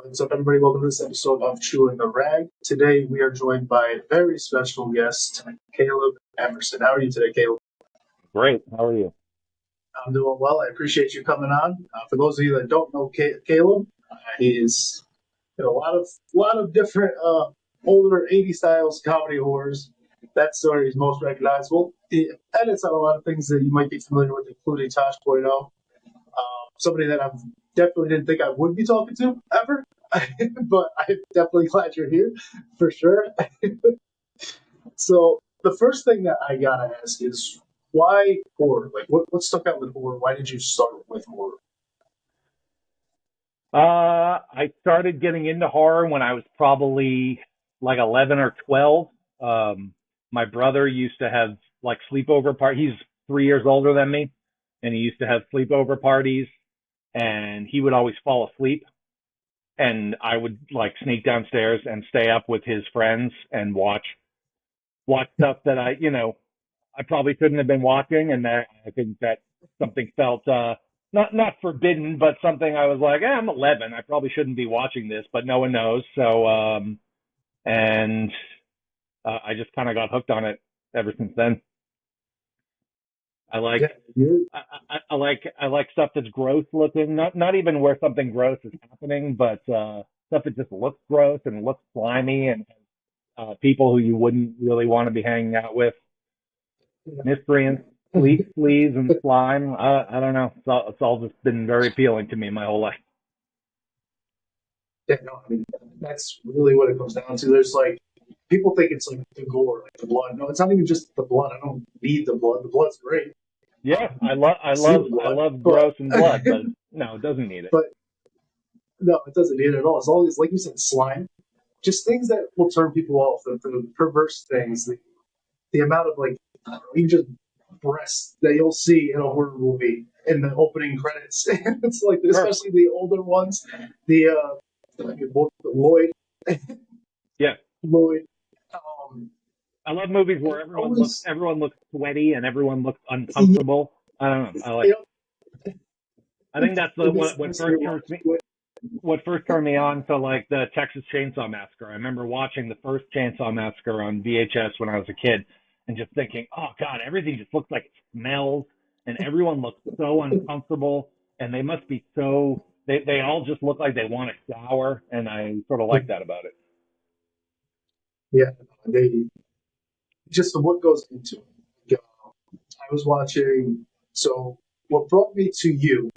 What's up, everybody? Welcome to this episode of Chewin the Rag. Today, we are joined by a very special guest, Caleb Emerson. How are you today, Caleb? Great. How are you? I'm doing well. I appreciate you coming on. For those of you that don't know Caleb, he is in a lot of different older 80s styles comedy horrors. That story is most recognizable. He edits on a lot of things that you might be familiar with, including Tosh Point oh. Somebody that I definitely didn't think I would be talking to ever. But I'm definitely glad you're here for sure. So the first thing that I gotta ask is why horror? Like what stuck out with horror? Why did you start with horror? I started getting into horror when I was probably like 11 or 12. My brother used to have like sleepover parties. He's 3 years older than me, and he used to have sleepover parties, and he would always fall asleep. And I would like sneak downstairs and stay up with his friends and watch stuff that I probably shouldn't have been watching, and that I think that something felt not forbidden, but something I was like, I'm 11, I probably shouldn't be watching this, but no one knows. So and I just kind of got hooked on it ever since then. I like Yeah, I like stuff that's gross looking, not even where something gross is happening, but stuff that just looks gross and looks slimy and people who you wouldn't really want to be hanging out with. Miscreants, fleas, and slime. I don't know. It's all just been very appealing to me my whole life. yeah, no, I mean that's really what it comes down to. There's like people think it's like the gore, like the blood. No, it's not even just the blood. I don't need the blood. The blood's great. Yeah, I See the love I blood, love but gross and blood, but no, it doesn't need it. but no, it doesn't need it at all. It's all these, like you said, slime. Just things that will turn people off. The perverse things. The amount of like I don't know, even just breasts that you'll see in a horror movie in the opening credits. It's like Sure. especially the older ones. The Lloyd, Yeah, Lloyd. Um, I love movies and where it always, everyone looks sweaty and everyone looks you uncomfortable. I don't know. know, I think that's it makes what sense in your life. what first turned me on to like the Texas Chainsaw Massacre. I remember watching the first Chainsaw Massacre on VHS when I was a kid and just thinking, oh God, everything just looks like it smells and everyone looks so uncomfortable and they must be they all just look like they want to shower, and I sort of like that about it. Yeah, they just what goes into it. Like, I was watching. So what brought me to you,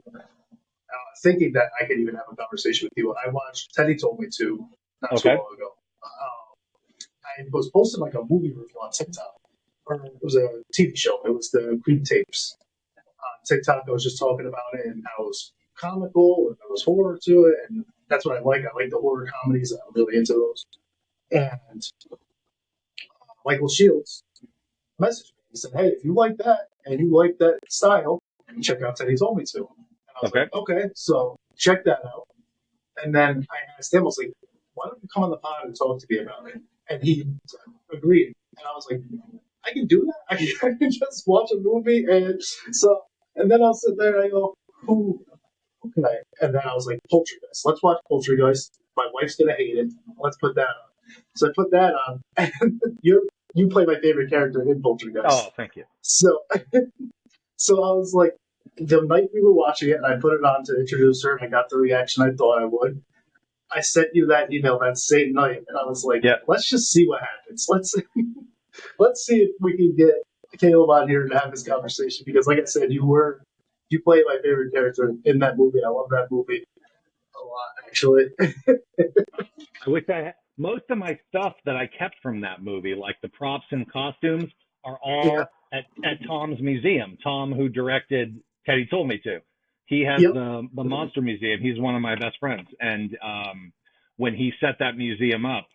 thinking that I could even have a conversation with you, I watched Teddy Told Me to not too Okay. long ago. I was posting like a movie review on TikTok, or it was a TV show. It was the Creep Tapes on TikTok. I was just talking about it and how it was comical and there was horror to it, and that's what I like. I like the horror comedies. I'm really into those. And Michael Shields messaged me. He said, "Hey, if you like that and you like that style, check out Teddy Told Me to." And I was like, Okay. "Okay, so check that out." And then I asked him, I was like, "Why don't you come on the pod and talk to me about it?" And he agreed. And I was like, "I can do that. I can just watch a movie." And so, and then I'll sit there and I go, who can I? And then I was like, Poltergeist. Let's watch Poltergeist. My wife's gonna hate it. Let's put that on. So I put that on, and you play my favorite character in Oh, Poltergeist. thank you. So so I was like, the night we were watching it, and I put it on to introduce her, and I got the reaction I thought I would. I sent you that email that same night, and I was like, Yeah. let's just see what happens. Let's see if we can get Caleb on here to have this conversation because, like I said, you play my favorite character in that movie. I love that movie a lot, actually. I wish I had most of my stuff that I kept from that movie, like the props and costumes, are Yeah. all at Tom's museum. Tom, who directed Teddy Told Me to. He has Yep. the Monster Museum. He's one of my best friends. And when he set that museum up,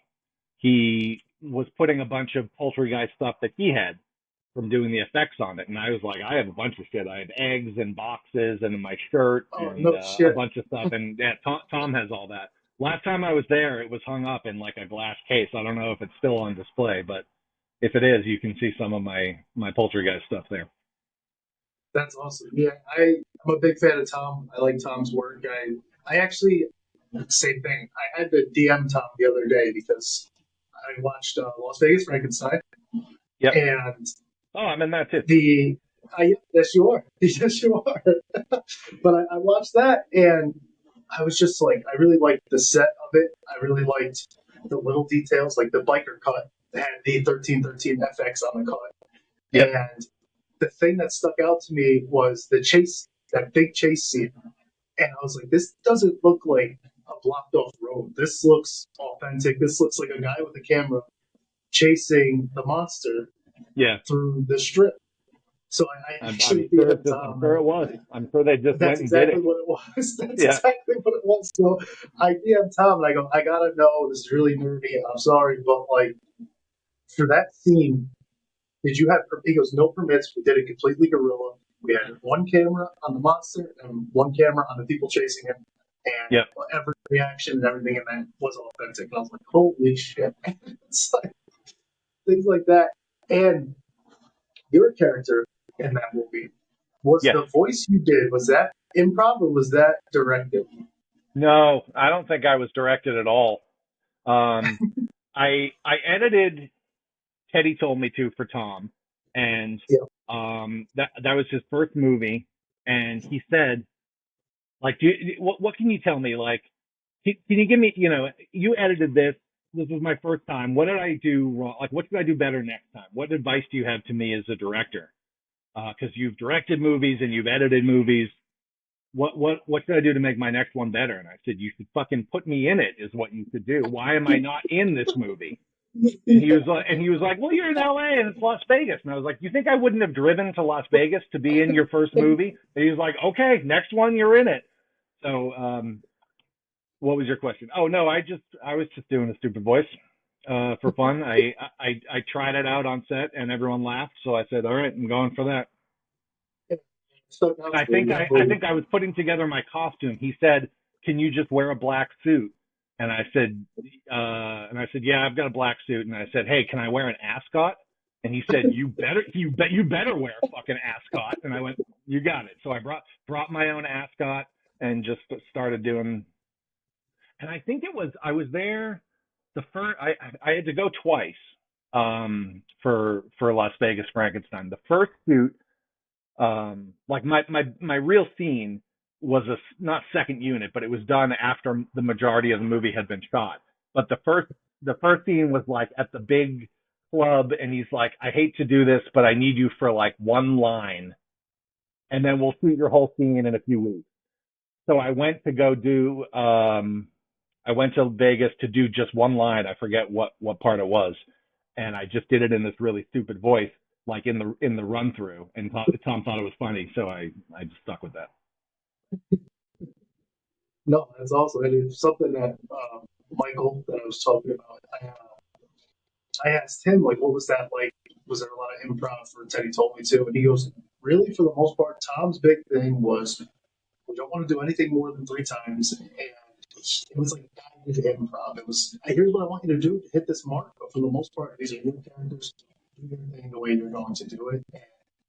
he was putting a bunch of Poultrygeist stuff that he had from doing the effects on it. And I was like, I have a bunch of shit. I have eggs and boxes and my shirt Oh and no a shit. bunch of stuff. And yeah, Tom has all that. Last time I was there, it was hung up in like a glass case. I don't know if it's still on display, but if it is, you can see some of my Poultrygeist stuff there. That's awesome. Yeah, I'm a big fan of Tom. I like Tom's work. I actually Same thing. I had to DM Tom the other day because I watched Las Vegas Frankenstein, Yep. and Oh, I'm in that too. Yes, you are. Yes, you are. But I watched that, and I was just like, I really liked the set of it. I really liked the little details, like the biker cut that had the 1313 FX on the cut. Yep. And the thing that stuck out to me was the chase, that big chase scene. And I was like, this doesn't look like a blocked off road. This looks authentic. This looks like a guy with a camera chasing the monster through the strip. So I actually I'm sure it was. I'm sure they just went and did it. That's exactly what it was. That's exactly what it was. So I DM Tom and I go, I gotta know, this is really nerdy. I'm sorry, but like for that scene, did you have? He goes, no permits. We did it completely guerrilla. We had one camera on the monster and one camera on the people chasing him, and every reaction and everything in that was authentic. And I was like, holy shit! It's like things like that. And your character in that movie was the voice you did. Was that improv or was that directed? No, I don't think I was directed at all. I edited Teddy Told Me To for Tom, and that was his first movie, and he said, like, what can you tell me? Like, can you give me, you edited this. This was my first time. What did I do wrong? Like, what should I do better next time? What advice do you have to me as a director? Because you've directed movies and you've edited movies. What should I do to make my next one better? And I said, you should fucking put me in it is what you should do. Why am I not in this movie? And he was like, well, you're in LA and it's Las Vegas. And I was like, you think I wouldn't have driven to Las Vegas to be in your first movie? And he was like, okay, next one, you're in it. So, what was your question? Oh no, I was just doing a stupid voice, for fun. I tried it out on set and everyone laughed. So I said, all right, I'm going for that. I think I was putting together my costume. He said, can you just wear a black suit? And I said, yeah, I've got a black suit. And I said, hey, can I wear an ascot? And he said, you better wear a fucking ascot. And I went, you got it. So I brought my own ascot and just started doing. And I think I was there the first, I had to go twice, for Las Vegas Frankenstein. The first suit, like my real scene was not second unit, but it was done after the majority of the movie had been shot. But the first scene was like at the big club, and he's like, I hate to do this, but I need you for like one line, and then we'll shoot your whole scene in a few weeks. So I went to Vegas to do just one line. I forget what part it was, and I just did it in this really stupid voice, like in the run through. And Tom thought it was funny, so I just stuck with that. No, that's awesome. And it's something that Michael that I was talking about. I asked him, like, what was that like? Was there a lot of improv for Teddy Told Me To? And he goes, really, for the most part, Tom's big thing was we don't want to do anything more than 3 times. And it was like guided improv. It was, here's what I want you to do to hit this mark. But for the most part, these are your characters. Do everything the way you're going to do it.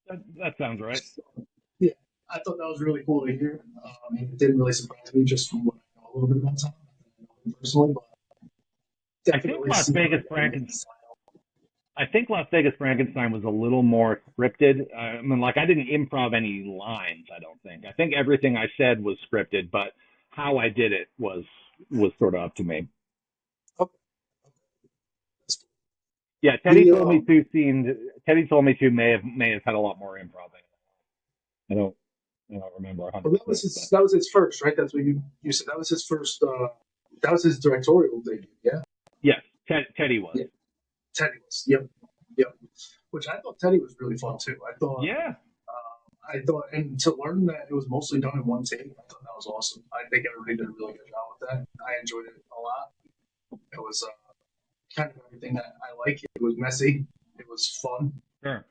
And that sounds right. Yeah, I thought that was really cool to hear. It didn't really surprise me just from what I know a little bit about Tom personally. But I think Las Vegas Frankenstein was a little more scripted. I mean, like, I didn't improv any lines, I don't think. I think everything I said was scripted, but how I did it was sort of up to me. Okay. Yeah, Teddy Told Me To may have had a lot more improv in it. I don't remember 100%. Well, that was his first, right? That's what you said. That was his first. That was his directorial debut. Yeah. Yes, Teddy was. Yeah. Teddy was. Yep. Which I thought Teddy was really fun too. I thought. Yeah. And to learn that it was mostly done in one take, I thought that was awesome. I think everybody did a really good job with that. I enjoyed it a lot. It was kind of everything that I like. It was messy. It was fun. Sure.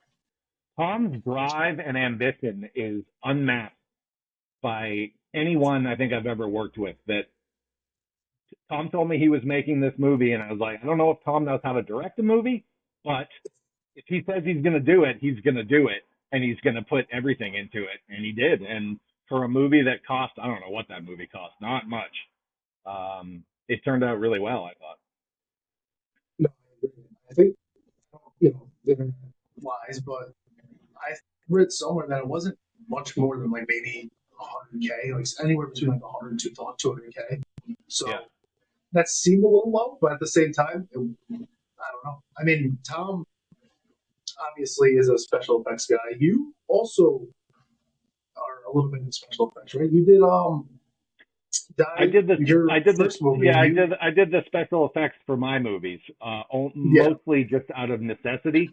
Tom's drive and ambition is unmatched by anyone I think I've ever worked with. That Tom told me he was making this movie, and I was like, I don't know if Tom knows how to direct a movie, but if he says he's going to do it, he's going to do it, and he's going to put everything into it, and he did. And for a movie that cost, I don't know what that movie cost, not much. It turned out really well, I thought. No, I think the internet lies, but I read somewhere that it wasn't much more than like maybe 100K, like anywhere between like 100 to 200K. Yeah. So that seemed a little low, but at the same time, I don't know. I mean, Tom obviously is a special effects guy. You also are a little bit in special effects, right? You did I die did this. your I did this. first movie. Yeah, You I did the special effects for my movies, yeah. mostly just out of necessity,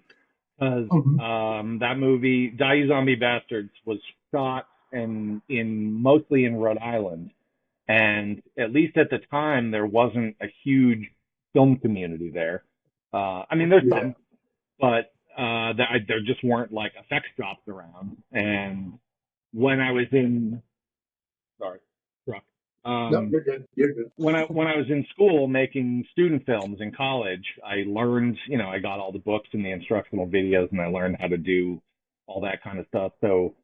because Mhm. that movie, Die You Zombie Bastards, was shot in mostly in Rhode Island, and at least at the time there wasn't a huge film community there. I mean, there's Yeah. some, but there just weren't like effects jobs around. And when I was in, sorry, truck. No, Um, you're good. You're good. when I was in school making student films in college, I learned, I got all the books and the instructional videos, and I learned how to do all that kind of stuff. So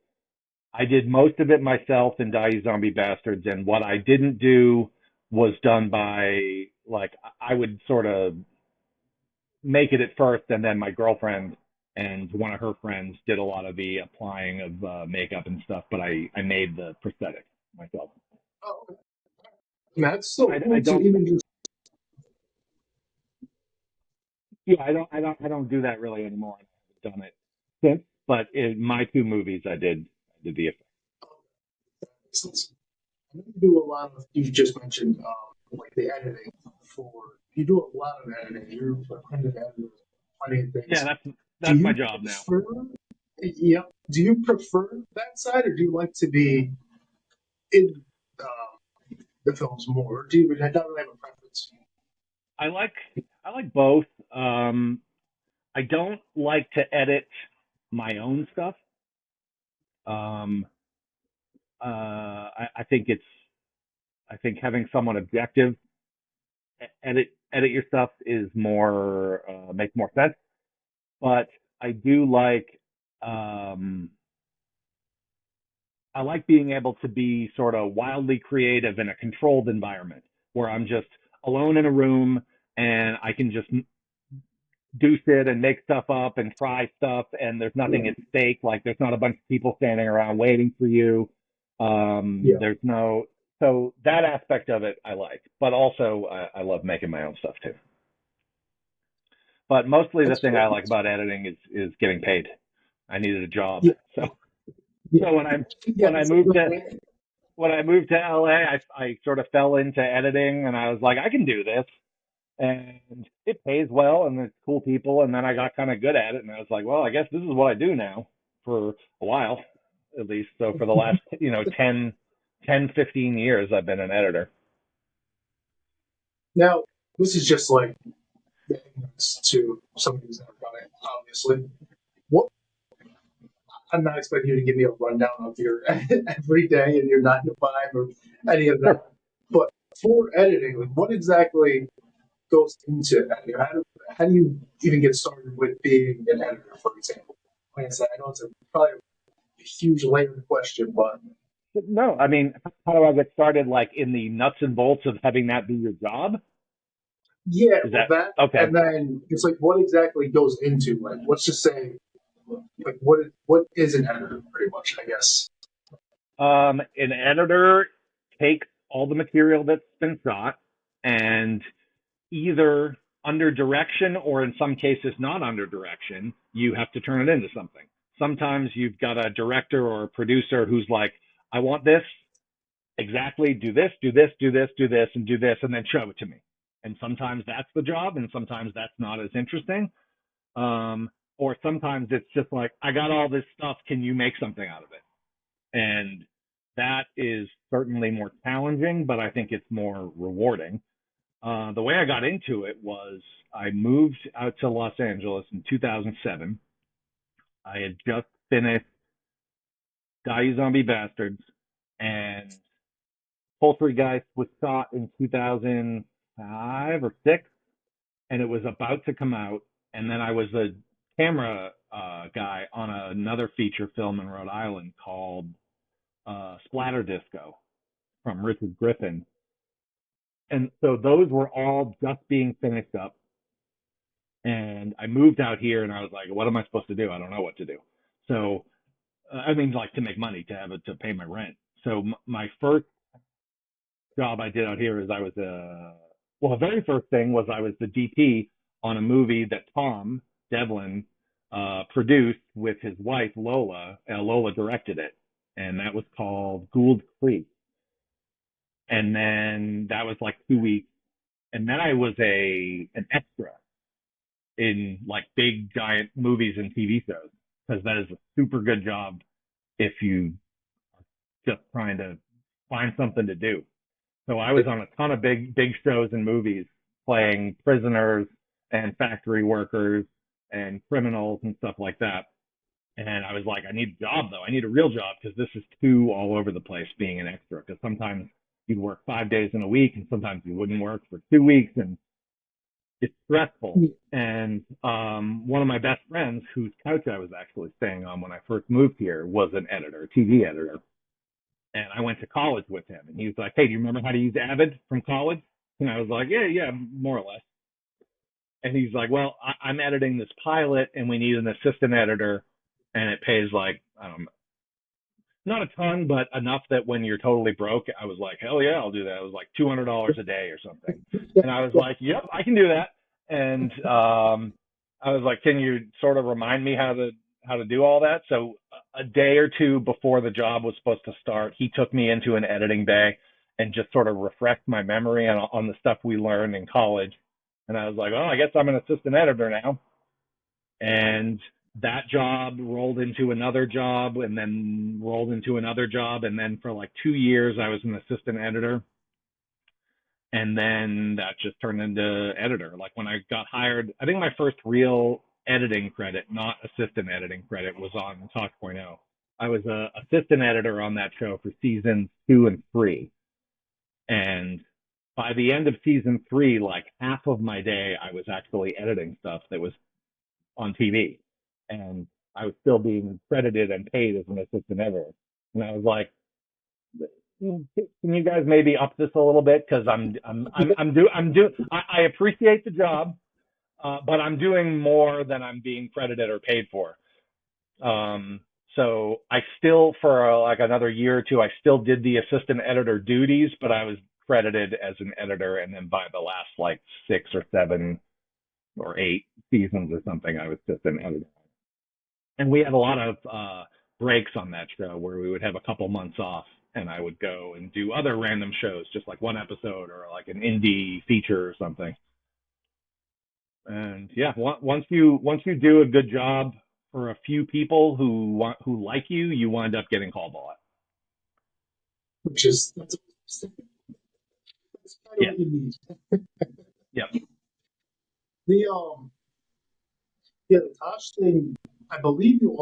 I did most of it myself in Die You Zombie Bastards, and what I didn't do was done by like I would sort of make it at first, and then my girlfriend and one of her friends did a lot of the applying of makeup and stuff. But I made the prosthetic myself. Oh, okay. That's so I cool to don't even just. Yeah, I don't do that really anymore. I haven't done it since, but in my two movies, I did the effect. Since you do a lot of, you just mentioned like the editing for, you do a lot of editing. You're a printed editor, plenty of Yeah, things. Do that's my you job now. prefer? Yeah. Do you prefer that side, or do you like to be in the films more? Or do you not really have a preference? I like I like both. I don't like to edit my own stuff. Um, I think I think having someone objective edit your stuff is more makes more sense. But I do um, I like being able to be sort of wildly creative in a controlled environment where I'm just alone in a room and I can just do shit and make stuff up and try stuff, and there's nothing at stake. Like there's not a bunch of people standing around waiting for you. Yeah. There's no So that aspect of it I like, but also I love making my own stuff too. But mostly the That's thing I cool. like about editing is getting paid. I needed a job, Yeah. so Yeah. so Yeah. when I That's moved to like, when I moved to LA, I sort of fell into editing, and I was like, I can do this, and it pays well, and there's cool people, and then I got kind of good at it, and I was like, well, I guess this is what I do now for a while, at least. So for the last 10, 15 years, I've been an editor. now, this is just like the ignorance to somebody who's never done it, obviously. What I'm not expecting you to give me a rundown of your every day and your 9 to 5 or any of Sure. that. But for editing, like what exactly goes into editing? How do you even get started with being an editor, for example? Like I said, I know it's probably a huge layered question, but No, I mean, how do I get started? Like in the nuts and bolts of having that be your job? yeah, Is well that that, okay? and then it's like what exactly goes into like let's just say like what is an editor, pretty much, I guess. An editor takes all the material that's been shot and either under direction or in some cases not under direction, you have to turn it into something. Sometimes you've got a director or a producer who's like, I want this exactly, do this, do this, do this, do this, and do this, and then show it to me. And sometimes that's the job, and sometimes that's not as interesting. Or sometimes it's just like, I got all this stuff, can you make something out of it? And that is certainly more challenging, but I think it's more rewarding. The way I got into it was I moved out to Los Angeles in 2007. I had just finished Die Zombie Bastards, and Poultrygeist was shot in 2005 or six, and it was about to come out. And then I was a camera guy on another feature film in Rhode Island called Splatter Disco from Richard Griffin. And so those were all just being finished up. And I moved out here and I was like, what am I supposed to do? I don't know what to do. So, I mean, like to make money, to have it, to pay my rent. So my first job I did out here is I was well, the very first thing was I was the DP on a movie that Tom Devlin produced with his wife Lola. Lola directed it, and that was called Gould Creek. And then that was like 2 weeks, and then I was an extra in like big giant movies and TV shows, because that is a super good job if you just trying to find something to do. So I was on a ton of big shows and movies playing prisoners and factory workers and criminals and stuff like that. And I was like, I need a job though. I need a real job, because this is too all over the place being an extra. Because sometimes you'd work 5 days in a week, and sometimes you wouldn't work for 2 weeks, and it's stressful. And one of my best friends, whose couch I was actually staying on when I first moved here, was an editor, TV editor. And I went to college with him, and he was like, hey, do you remember how to use Avid from college? And I was like, yeah, more or less. And he's like, well, I'm editing this pilot, and we need an assistant editor, and it pays like, I don't know, not a ton, but enough that when you're totally broke, I was like, hell yeah, I'll do that. It was like $200 a day or something. And I was like, yep, I can do that. And I was like, can you sort of remind me how to do all that? So a day or two before the job was supposed to start, he took me into an editing bay and just sort of refreshed my memory on the stuff we learned in college. And I was like, oh, I guess I'm an assistant editor now. And that job rolled into another job, and then rolled into another job. And then for like 2 years, I was an assistant editor. And then that just turned into editor. Like when I got hired, I think my first real editing credit, not assistant editing credit, was on Talk.0. I was a assistant editor on that show for seasons 2 and 3. And by the end of season 3, like half of my day, I was actually editing stuff that was on TV. And I was still being credited and paid as an assistant editor. And I was like, can you guys maybe up this a little bit? Because I appreciate the job, but I'm doing more than I'm being credited or paid for. So I still, for like another year or two, I still did the assistant editor duties, but I was credited as an editor. And then by the last like 6 or 7 or 8 seasons or something, I was just an editor. And we had a lot of breaks on that show where we would have a couple months off, and I would go and do other random shows, just like one episode or like an indie feature or something. And yeah, once you do a good job for a few people who like you, you wind up getting called a lot. Which is that's kind of what you need. Yep. The Tosh thing. I believe you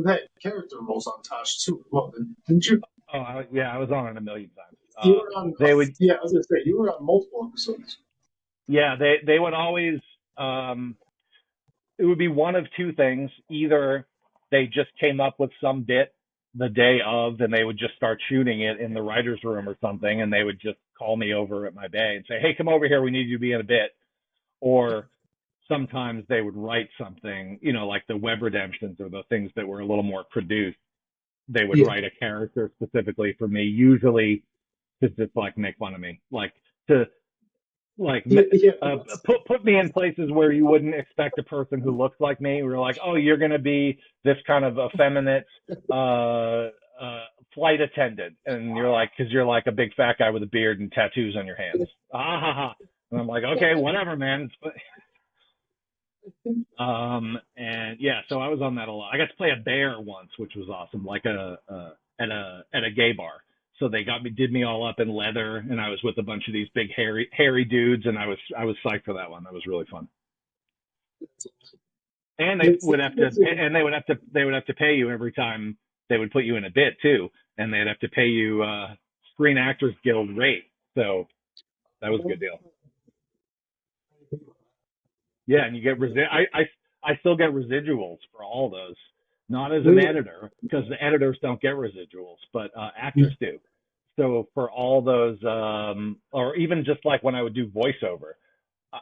had character roles on Tosh too. Well, didn't you? Oh yeah, I was on it a million times. You were on. They would. Yeah, I was gonna say you were on multiple episodes. Yeah, they would always. It would be one of two things. Either they just came up with some bit the day of, and they would just start shooting it in the writer's room or something, and they would just call me over at my bay and say, hey, come over here, we need you to be in a bit. Or sometimes they would write something, like the Web Redemptions or the things that were a little more produced. They would write a character specifically for me, usually to just like make fun of me, like to put me in places where you wouldn't expect a person who looks like me. We're like, oh, you're going to be this kind of effeminate flight attendant. And you're like, because you're like a big fat guy with a beard and tattoos on your hands. Ah, ha, ha. And I'm like, okay, whatever, man. And yeah, so I was on that a lot. I got to play a bear once, which was awesome, like at a gay bar. So they did me all up in leather, and I was with a bunch of these big hairy dudes, and I was psyched for that one. That was really fun. And they would have to pay you every time they would put you in a bit too, and they'd have to pay you Screen Actors Guild rate. So that was a good deal. Yeah, and you get I still get residuals for all those. Not as an editor, because the editors don't get residuals, but actors do. So for all those, or even just like when I would do voiceover,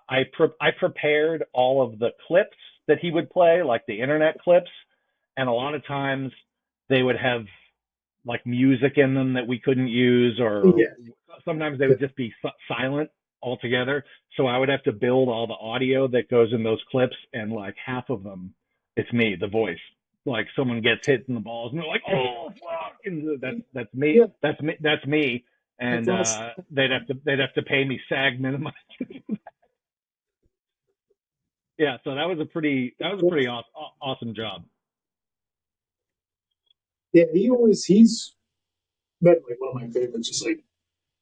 I prepared all of the clips that he would play, like the internet clips, and a lot of times they would have like music in them that we couldn't use, or Yeah, sometimes they yeah, would just be silent altogether. So I would have to build all the audio that goes in those clips, and like half of them, it's me, the voice. Like someone gets hit in the balls, and they're like, "Oh fuck!" And that's me. yeah. That's me. That's me. That's And awesome. they'd have to pay me SAG minimum. Yeah, so that was a pretty awesome job. Yeah, he's been like one of my favorites. Just like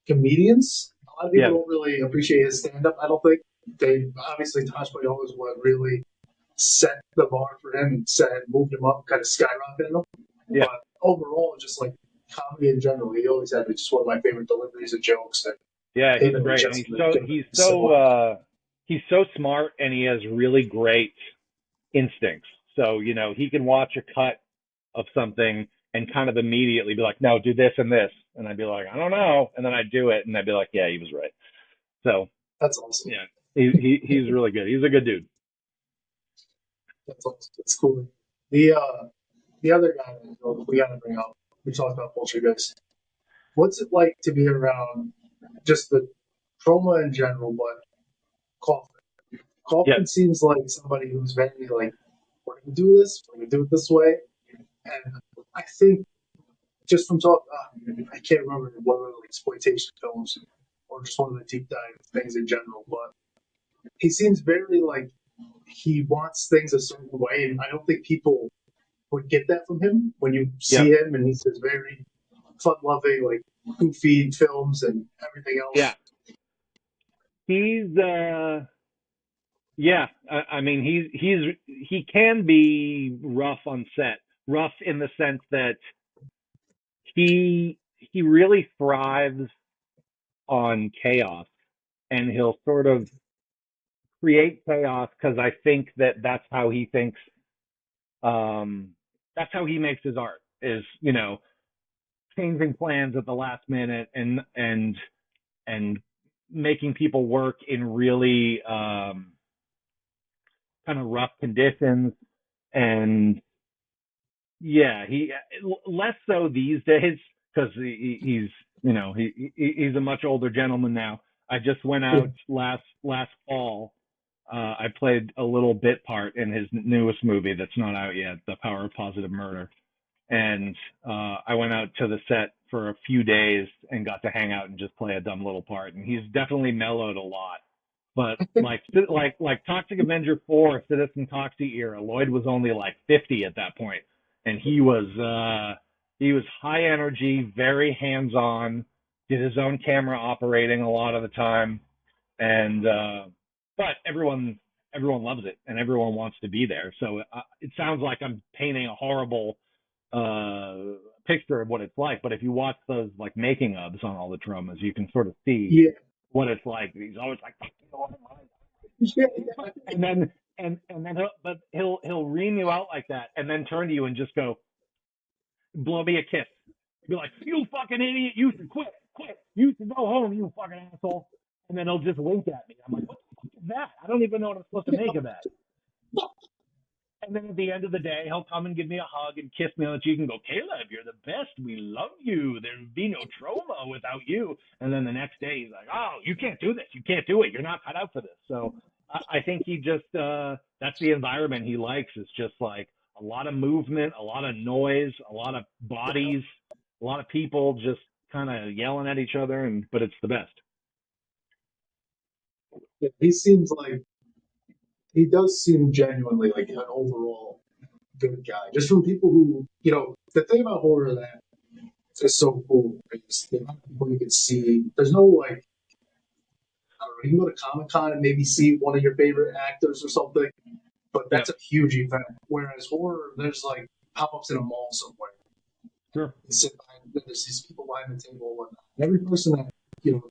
comedians, a lot of people Yeah, don't really appreciate his stand up. I don't think they obviously Tosh Boy is what really set the bar for him and moved him up, kind of skyrocketed him. yeah, But overall, just like comedy in general, he always had just one of my favorite deliveries of jokes and yeah. He's even great, and just he's the so different. he's so So he's so smart, and he has really great instincts. So he can watch a cut of something and kind of immediately be like, "No, do this and this," and I'd be like, "I don't know," and then I'd do it, and I'd be like, "Yeah, he was right." So that's awesome. yeah, he's really good. He's a good dude. That's awesome. That's cool. The other guy that we got to bring up. We talked about Poltergeist. What's it like to be around just the trauma in general, but Kaufman? Yeah, Kaufman seems like somebody who's very like, we're gonna do this, we're gonna do it this way, and I think just from talk, I can't remember one of the exploitation films or just one of the deep dive things in general, but he seems very like he wants things a certain way, and I don't think people would get that from him when you yeah, see him, and he's just very fun-loving, like goofy films and everything yeah. else. He's yeah. I mean, he can be rough on set. Rough in the sense that he really thrives on chaos, and he'll sort of create chaos because I think that that's how he thinks. Um, that's how he makes his art is changing plans at the last minute and making people work in really kind of rough conditions. And yeah, he less so these days because he's he's a much older gentleman now. I just went out last fall. I played a little bit part in his newest movie that's not out yet, The Power of Positive Murder. And I went out to the set for a few days and got to hang out and just play a dumb little part. And he's definitely mellowed a lot. But like Toxic Avenger 4, Citizen Toxie era, Lloyd was only like 50 at that point, and he was high energy, very hands on, did his own camera operating a lot of the time, and but everyone loves it and everyone wants to be there. So it sounds like I'm painting a horrible uh picture of what it's like, but if you watch those like making ofs on all the traumas, you can sort of see Yeah, what it's like. He's always like, yeah, yeah. and then he'll ream you out like that, and then turn to you and just go, blow me a kiss. Be like, you fucking idiot, you should quit, you should go home, you fucking asshole. And then he'll just wink at me. I'm like, what the fuck is that? I don't even know what I'm supposed to make of that. And then at the end of the day, he'll come and give me a hug and kiss me on the cheek and go, Caleb, you're the best. We love you. There'd be no trauma without you. And then the next day, he's like, oh, you can't do this. You can't do it. You're not cut out for this. So I think he just, that's the environment he likes. It's just like a lot of movement, a lot of noise, a lot of bodies, a lot of people just kind of yelling at each other. But it's the best. He seems like he does seem genuinely like an overall good guy. Just from people who, the thing about horror that is so cool is the amount of people you can see. There's no like, I don't know, you can go to Comic Con and maybe see one of your favorite actors or something, but Yep. that's a huge event. Whereas horror, there's like pop ups in a mall somewhere. Sure. You sit behind, there's these people behind the table, and every person that, you know,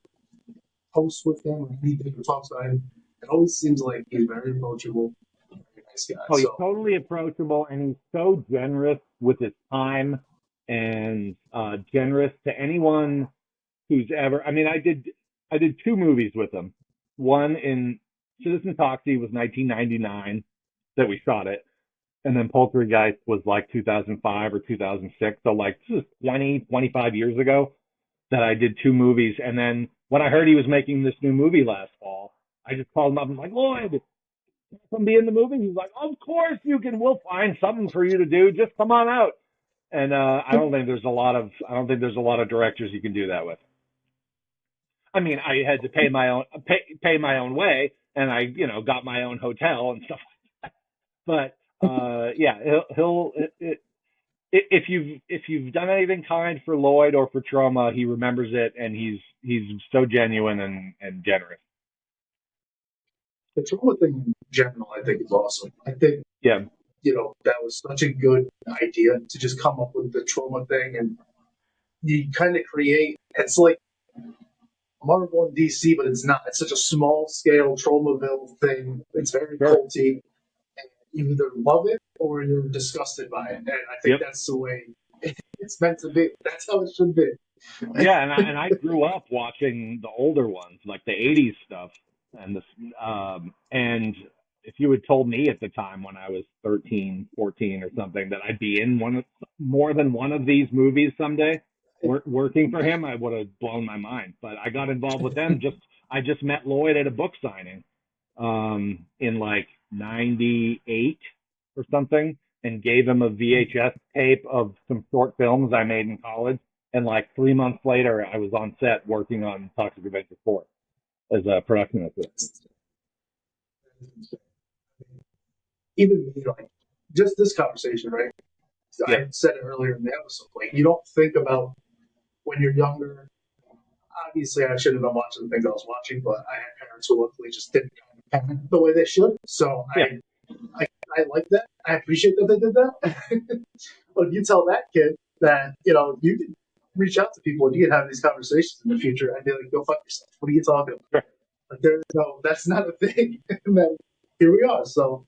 posts with him or anything or talks about him, it always seems like he's very approachable, very nice guy. Oh, he's So, totally approachable, and he's so generous with his time and generous to anyone. who's ever. I mean, I did two movies with him. One in Citizen Toxie was 1999 that we shot it, and then Poltergeist was like 2005 or 2006. So like this is 25 years ago that I did two movies. And then when I heard he was making this new movie last fall, I just called him up and was like, Lloyd, can I come be in the movie? He's like, of course you can. We'll find something for you to do. Just come on out. And I don't think there's a lot of directors you can do that with. I mean, I had to pay my own way, and I got my own hotel and stuff. But yeah, if you've done anything kind for Lloyd or for Trauma, he remembers it, and he's so genuine and generous. The trauma thing in general, I think, is awesome. I think Yeah, that was such a good idea to just come up with the trauma thing, and you kind of create. It's like Marvel and DC, but it's not. It's such a small scale Tromaville thing. It's very sure. culty. And you either love it or you're disgusted by it. And I think Yep. that's the way it's meant to be. That's how it should be. Yeah, and I grew up watching the older ones, like the '80s stuff, and if you had told me at the time when I was 13, 14 or something that I'd be in more than one of these movies someday, working for him, I would have blown my mind. But I got involved with them. I just met Lloyd at a book signing, in like '98 or something, and gave him a VHS tape of some short films I made in college. And like 3 months later, I was on set working on Toxic Avenger 4 as a production assistant. Even me, like, just this conversation, right? Yeah. I said it earlier in the episode. Like, you don't think about when you're younger. Obviously, I should have been watching the things I was watching, but I had parents who luckily just didn't parent the way they should. So Yeah. I like that. I appreciate that they did that. But if you tell that kid that, you can reach out to people and you can have these conversations in the future, I'd be like, go fuck yourself. What are you talking about? Sure. Like, there's no, that's not a thing. And then here we are. So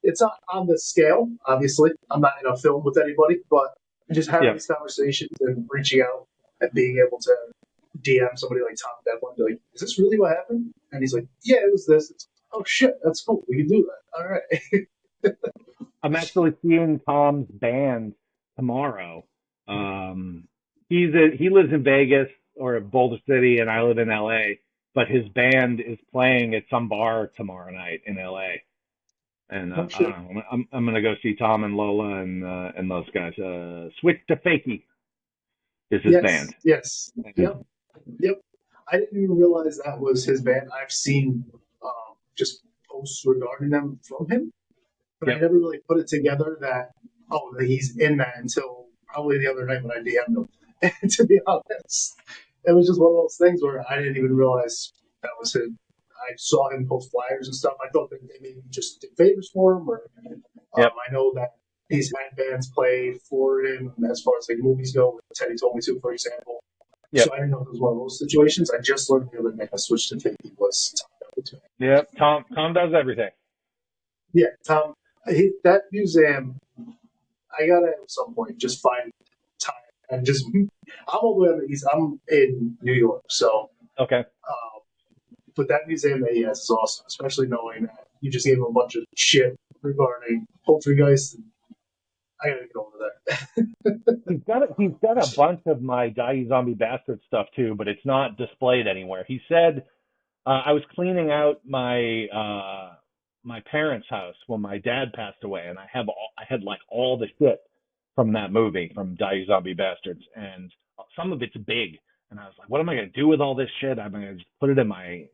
it's not on the scale, obviously. I'm not in a film with anybody, but just having these conversations and reaching out and being able to DM somebody like Tom Devlin, be like, is this really what happened? And he's like, yeah, it was this. It's, oh shit, that's cool. We can do that. All right. I'm actually seeing Tom's band tomorrow. He lives in Vegas or Boulder City, and I live in LA. But his band is playing at some bar tomorrow night in LA. And I don't know. I'm gonna go see Tom and Lola and those guys. Switch to Fakey is his band. Yes. Yep. I didn't even realize that was his band. I've seen just posts regarding them from him, but I never really put it together that he's in that until probably the other night when I DM'd him. And to be honest, it was just one of those things where I didn't even realize that was him. I saw him post flyers and stuff. I thought that they maybe just did favors for him, or I know that he's had bands play for him as far as like movies go. Teddy Told Me To, for example. So I didn't know if it was one of those situations. I just learned the other day I switched to Fakey was Tom Devlin. Yep, Tom does everything. Yeah, Tom. That museum, I gotta at some point just find time and just. I'm all the way on the east. I'm in New York, so okay. But that museum that he has is awesome, especially knowing that you just gave him a bunch of shit regarding Poltergeist. I gotta get over that. He's got a bunch of my Die You Zombie Bastard stuff too, but it's not displayed anywhere. He said I was cleaning out my parents' house when my dad passed away, and I had like all the shit from that movie, from Die You Zombie Bastards, and some of it's big. And I was like, what am I gonna do with all this shit? I'm gonna just put it in my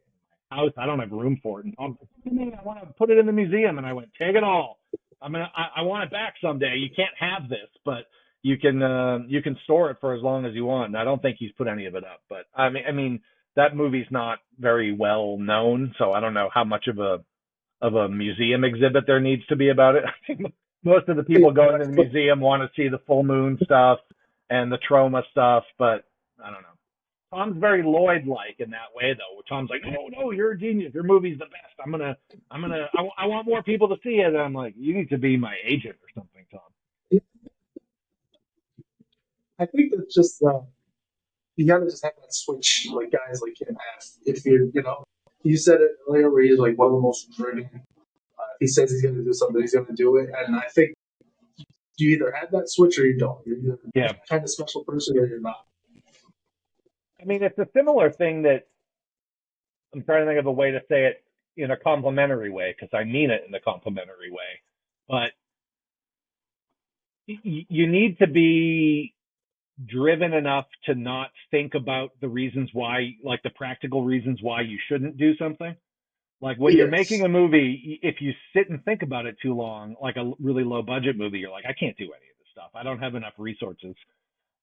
house. I don't have room for it. And Tom's like, I want to put it in the museum. And I went, take it all. I want it back someday. You can't have this, but you can store it for as long as you want. And I don't think he's put any of it up. But I mean that movie's not very well known, so I don't know how much of a museum exhibit there needs to be about it. I think most of the people going to the museum want to see the full moon stuff and the trauma stuff, but I don't know. Tom's very Lloyd-like in that way, though. Where Tom's like, no, you're a genius. Your movie's the best. I want more people to see it. And I'm like, you need to be my agent or something, Tom. I think that's just You gotta just have that switch, like guys like him have. If you said it earlier where he's like one of the most driven. If he says he's gonna do something, he's gonna do it. And I think you either have that switch or you don't. You're either Yeah. kind of special person or you're not. I mean, it's a similar thing that I'm trying to think of a way to say it in a complimentary way because I mean it in a complimentary way. But you need to be driven enough to not think about the reasons why, like the practical reasons why you shouldn't do something. Like when you're making Yes. a movie, if you sit and think about it too long, like a really low budget movie, you're like, I can't do any of this stuff. I don't have enough resources.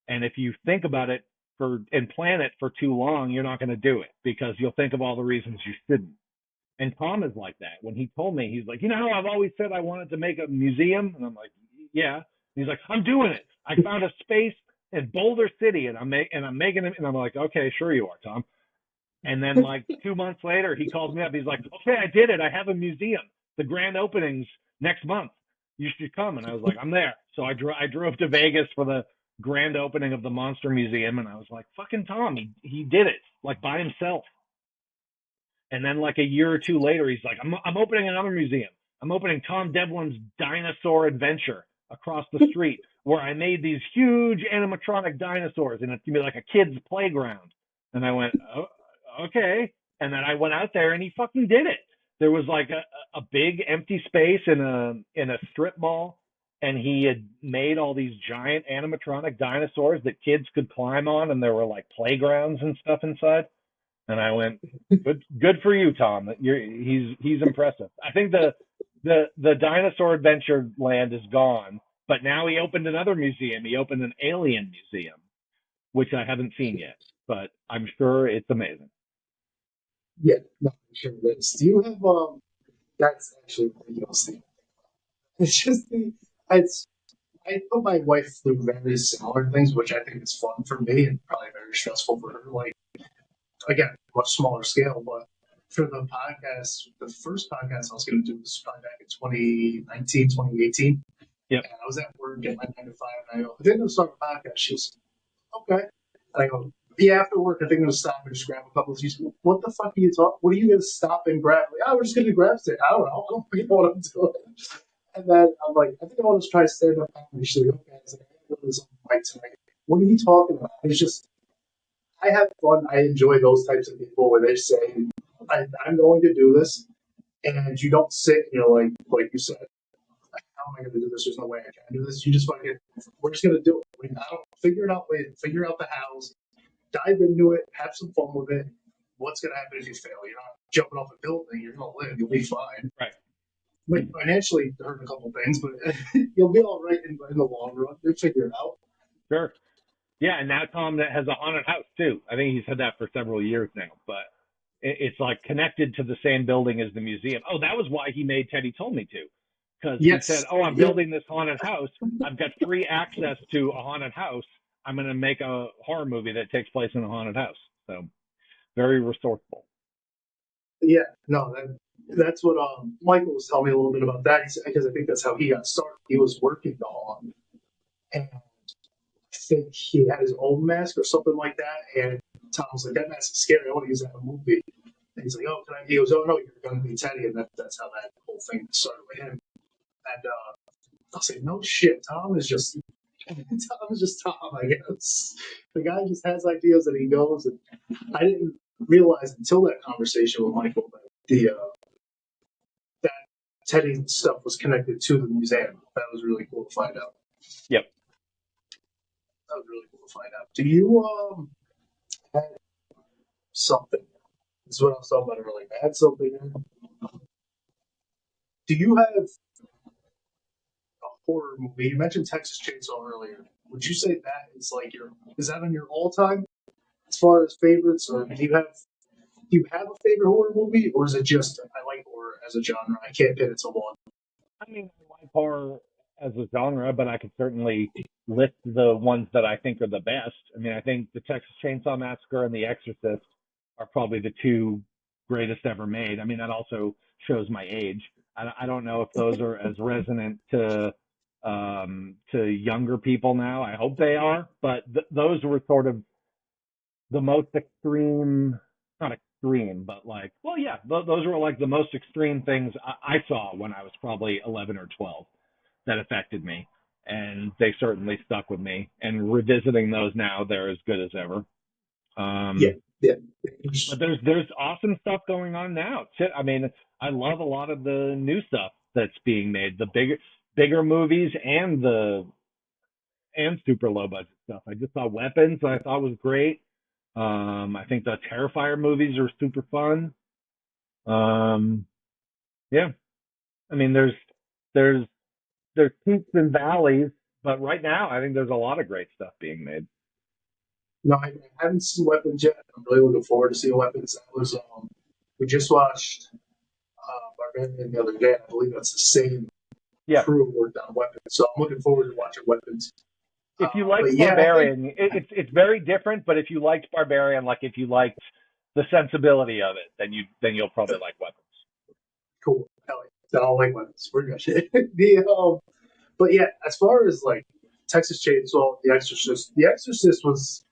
And if you think about it and plan it for too long, you're not going to do it because you'll think of all the reasons you shouldn't. And Tom is like that. When he told me, he's like, you know how I've always said I wanted to make a museum? And I'm like, yeah. And he's like, I'm doing it. I found a space in Boulder City and I'm making it. And I'm like, okay, sure you are, Tom. And then like 2 months later, he calls me up. He's like, okay, I did it. I have a museum. The grand opening's next month. You should come. And I was like, I'm there. So I drove to Vegas for the grand opening of the Monster Museum. And I was like, fucking Tom, he did it like by himself. And then like a year or two later, he's like, I'm opening another museum. I'm opening Tom Devlin's Dinosaur Adventure across the street where I made these huge animatronic dinosaurs and it's gonna be like a kid's playground. And I went, oh, okay. And then I went out there and he fucking did it. There was like a big empty space in a strip mall and he had made all these giant animatronic dinosaurs that kids could climb on and there were like playgrounds and stuff inside. And I went, good for you, Tom. He's impressive. I think the dinosaur adventure land is gone, but now he opened another museum. He opened an alien museum, which I haven't seen yet, but I'm sure it's amazing. Yeah, no, I'm sure it is. Do you have that's actually a ridiculous thing. It's just it's I put my wife through very similar things, which I think is fun for me and probably very stressful for her. Like again, much smaller scale, but for the podcast, the first podcast I was going to do was probably back in 2019, 2018. Yep. And I was at work at my 9 to 5, and I go, I think I'm going to start a podcast. She was, okay. And I go, yeah, after work, I think I'm going to stop and just grab a couple of these. What the fuck are you talking? What are you going to stop and grab? Like, oh, we're just going to grab it. I don't know. I don't even know what I'm doing. And then I'm like, I think I want to try stand up comedy. She's like, okay. I was like, I'm going to go to this mic tonight. What are you talking about? It's just, I have fun. I enjoy those types of people where they say, I'm going to do this. And you don't sit, like you said, how am I going to do this? There's no way I can do this. You just fucking, we're just going to do it. I don't figure it out later. Figure out the hows. Dive into it. Have some fun with it. What's going to happen if you fail? You're not jumping off a building. You're going to live. You'll be fine. Right. Like financially, hurt a couple things, but you'll be all right in the long run. You'll figure it out. Sure. Yeah, and now Tom has a haunted house too. I think he's had that for several years now, but it's like connected to the same building as the museum. Oh, that was why he made Teddy Told Me To. Because he said, Yes. oh, I'm Yep. building this haunted house. I've got free access to a haunted house. I'm going to make a horror movie that takes place in a haunted house. So very resourceful. Yeah. No, that's what Michael was telling me a little bit about that. Because I think that's how he got started. He was working the haunt. And I think he had his own mask or something like that. And Tom was like, that mask is scary. I want to use that in a movie. And he's like, oh, can I? He goes, oh, no, you're going to be Teddy. And that's how that whole thing started with him. And I was like, no shit. Tom is just Tom, I guess. The guy just has ideas and he goes. And I didn't realize until that conversation with Michael that that Teddy stuff was connected to the museum. That was really cool to find out. Yep. That was really cool to find out. Do you have something? This is what I was talking about earlier. I had something. Do you have a horror movie? You mentioned Texas Chainsaw earlier. Would you say that is like is that on your all time as far as favorites, or do you have a favorite horror movie, or is it just I like horror as a genre? I can't pin it to one. I mean, I like horror as a genre, but I could certainly list the ones that I think are the best. I mean, I think the Texas Chainsaw Massacre and The Exorcist are probably the two greatest ever made. I mean, that also shows my age. I don't know if those are as resonant to younger people now. I hope they are, but those were sort of the most extreme, not extreme, but like, well, yeah, those were like the most extreme things I saw when I was probably 11 or 12 that affected me. And they certainly stuck with me. And revisiting those now, they're as good as ever. Yeah, Um, yeah. but there's awesome stuff going on now. I mean, I love a lot of the new stuff that's being made, the bigger movies and super low budget stuff. I just saw Weapons, that I thought was great. I think the Terrifier movies are super fun. Um, yeah, I mean, there's there's peaks and valleys, but right now I think there's a lot of great stuff being made. No, I haven't seen Weapons yet. I'm really looking forward to seeing Weapons. That was we just watched Barbarian the other day. I believe that's the same Yeah, crew worked on Weapons, so I'm looking forward to watching Weapons. if you But liked yeah, I think Barbarian, it's very different. But if you liked Barbarian, like if you liked the sensibility of it, then you'll probably like Weapons. cool. Hell yeah. I don't like Weapons. We're good. But yeah, as far as like Texas Chainsaw, The Exorcist was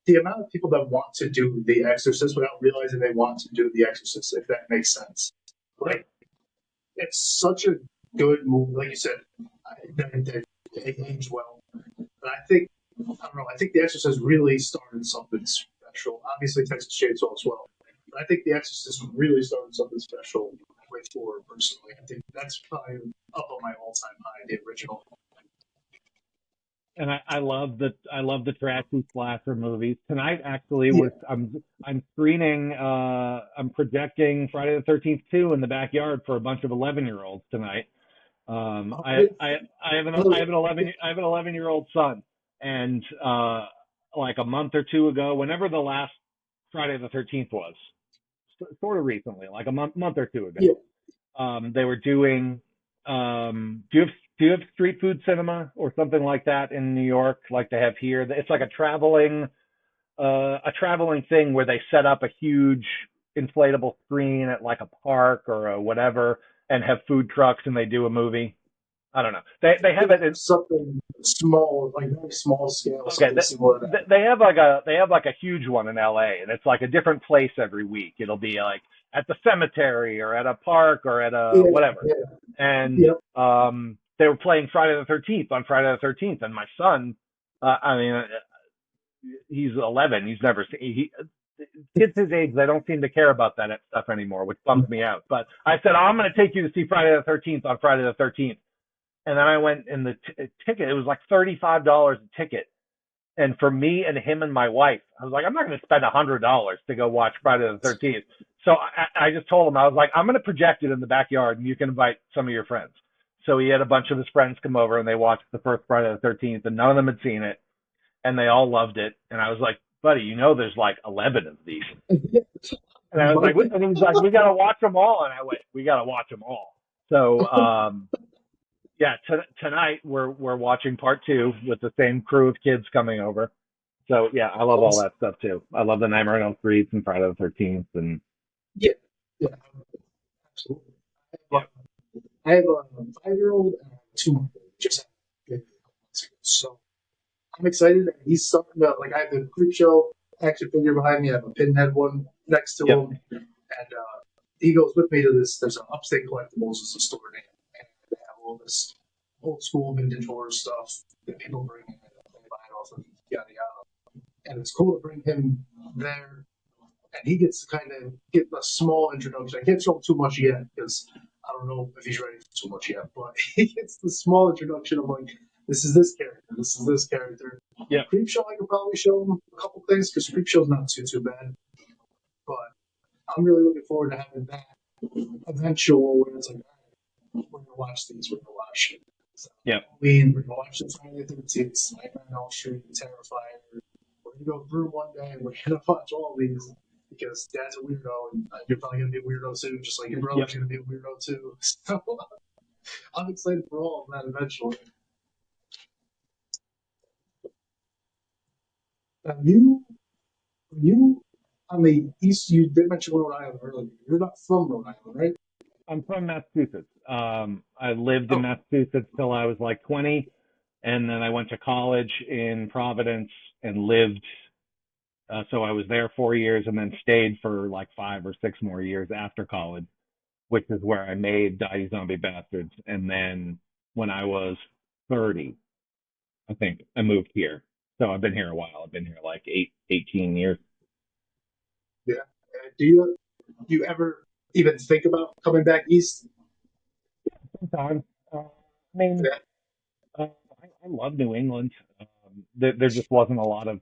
the amount of people that want to do The Exorcist without realizing they want to do The Exorcist, if that makes sense. Yep. Like, it's such a good movie. Like you said, it aged well. But I don't know, I think The Exorcist really started something special. Obviously, Texas Chainsaw as well. But I think The Exorcist really started something special with horror, personally. I think that's probably up on my all time high, the original. And I love the trashy slasher movies. Tonight actually Yeah. was I'm screening I'm projecting Friday the 13th 2 in the backyard for a bunch of 11-year-olds tonight. I have an 11-year-old son, and like a month or two ago, whenever the last Friday the 13th was, sort of recently, like a month or two Yeah. ago, they were doing. Do you have street food cinema or something like that in New York, like they have here? It's like a traveling thing where they set up a huge inflatable screen at like a park or a whatever, and have food trucks and they do a movie. I don't know. They have it in, Something small, like very small scale, okay. something similar to that. They have like a huge one in LA, and it's like a different place every week. It'll be like at the cemetery or at a park or at a Yeah, whatever. yeah, And yeah. they were playing Friday the 13th on Friday the 13th, and my son, I mean, he's 11. He's never seen kids his age. They don't seem to care about that stuff anymore, which bums me out. But I said, oh, I'm going to take you to see Friday the 13th on Friday the 13th. And then I went and the ticket, it was like $35 a ticket. And for me and him and my wife, I was like, I'm not going to spend $100 to go watch Friday the 13th. So I just told him, I was like, I'm going to project it in the backyard and you can invite some of your friends. So he had a bunch of his friends come over and they watched the first Friday the 13th and none of them had seen it and they all loved it. And I was like, buddy, you know, there's like 11 of these. And I was like, and he was like, we got to watch them all. And I went, we got to watch them all. So, yeah, tonight we're watching part 2 with the same crew of kids coming over. So yeah, I love all that stuff too. I love the Nightmare on Elm Street and Friday the 13th and Yeah, yeah, absolutely. yeah, I have a 5-year-old and a 2-month old. Just had a baby a couple months ago. So I'm excited that he's starting to, like, I have the Creep Show action figure behind me. I have a Pinhead one next to yep, him. And he goes with me to this. There's an Upstate Collectibles, it's a store name. And they have all this old school vintage horror stuff that people bring in and they buy it off of yada yada. And it's cool to bring him there. And he gets to kind of get a small introduction. I can't show him too much yet because I don't know if he's ready for too much yet. But he gets the small introduction of like, this is this character, this is this character. yep, Creepshow, I could probably show him a couple things because Creepshow's not too bad. But I'm really looking forward to having that eventual where it's like, all right, we're gonna watch these, we're gonna watch yep, Halloween, we're gonna watch the Friday the 13th, Nightmare on Elm Street, Terrifier. We're gonna go through one day and we're gonna watch all these because Dad's a weirdo and you're probably gonna be a weirdo too, just like your brother's yep. gonna be a weirdo too. So I'm excited for all of that eventually. You, you on the east, you did mention Rhode Island earlier. You're not from Rhode Island, right? I'm from Massachusetts. I lived in Oh, Massachusetts till I was like 20, and then I went to college in Providence and lived So I was there 4 years and then stayed for like 5 or 6 more years after college, which is where I made Die Zombie Bastards. And then when I was 30, I think I moved here. So I've been here a while. I've been here like 18 years. Yeah. Do you ever even think about coming back east? Sometimes, I mean, Yeah. I love New England. There just wasn't a lot of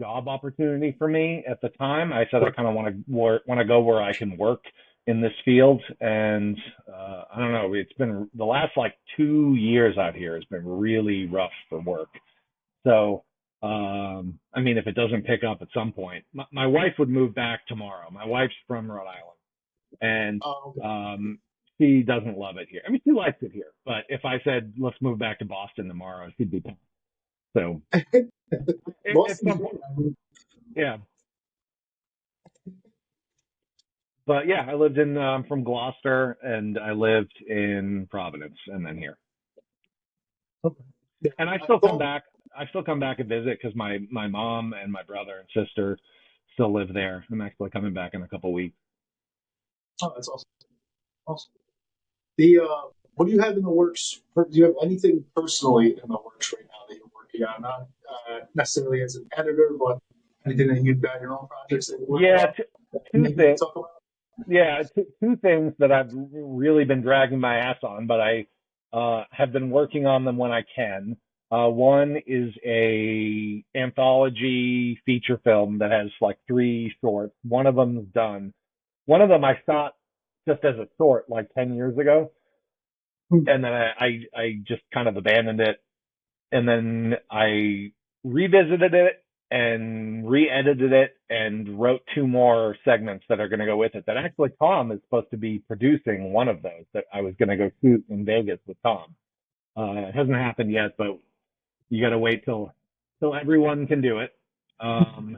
job opportunity for me at the time. I said I kind of want to go where I can work in this field, and I don't know. It's been the last like 2 years out here has been really rough for work. So, I mean, if it doesn't pick up at some point, my wife would move back tomorrow. My wife's from Rhode Island, and Oh, she doesn't love it here. I mean, she likes it here, but if I said let's move back to Boston tomorrow, she'd be pissed. So, okay. at Boston's some great. point, yeah. But yeah, I lived in from Gloucester, and I lived in Providence, and then here. Okay. Yeah. And I I still come thought, back. I still come back and visit because my mom and my brother and sister still live there. I'm actually coming back in a couple weeks. oh, that's awesome. Awesome. The what do you have in the works? Do you have anything personally in the works right now that you're working on? Not necessarily as an editor, but anything that you've got your own projects that you're working Yeah, on. two Maybe you can things. talk about. Yeah, two things that I've really been dragging my ass on, but I have been working on them when I can. One is a anthology feature film that has like 3 shorts. One of them's done. One of them I shot just as a short like 10 years ago, Hmm. and then I just kind of abandoned it, and then I revisited it and re-edited it and wrote 2 more segments that are going to go with it. That actually Tom is supposed to be producing one of those that I was going to go shoot in Vegas with Tom. It hasn't happened yet, but you got to wait till everyone can do it. Um,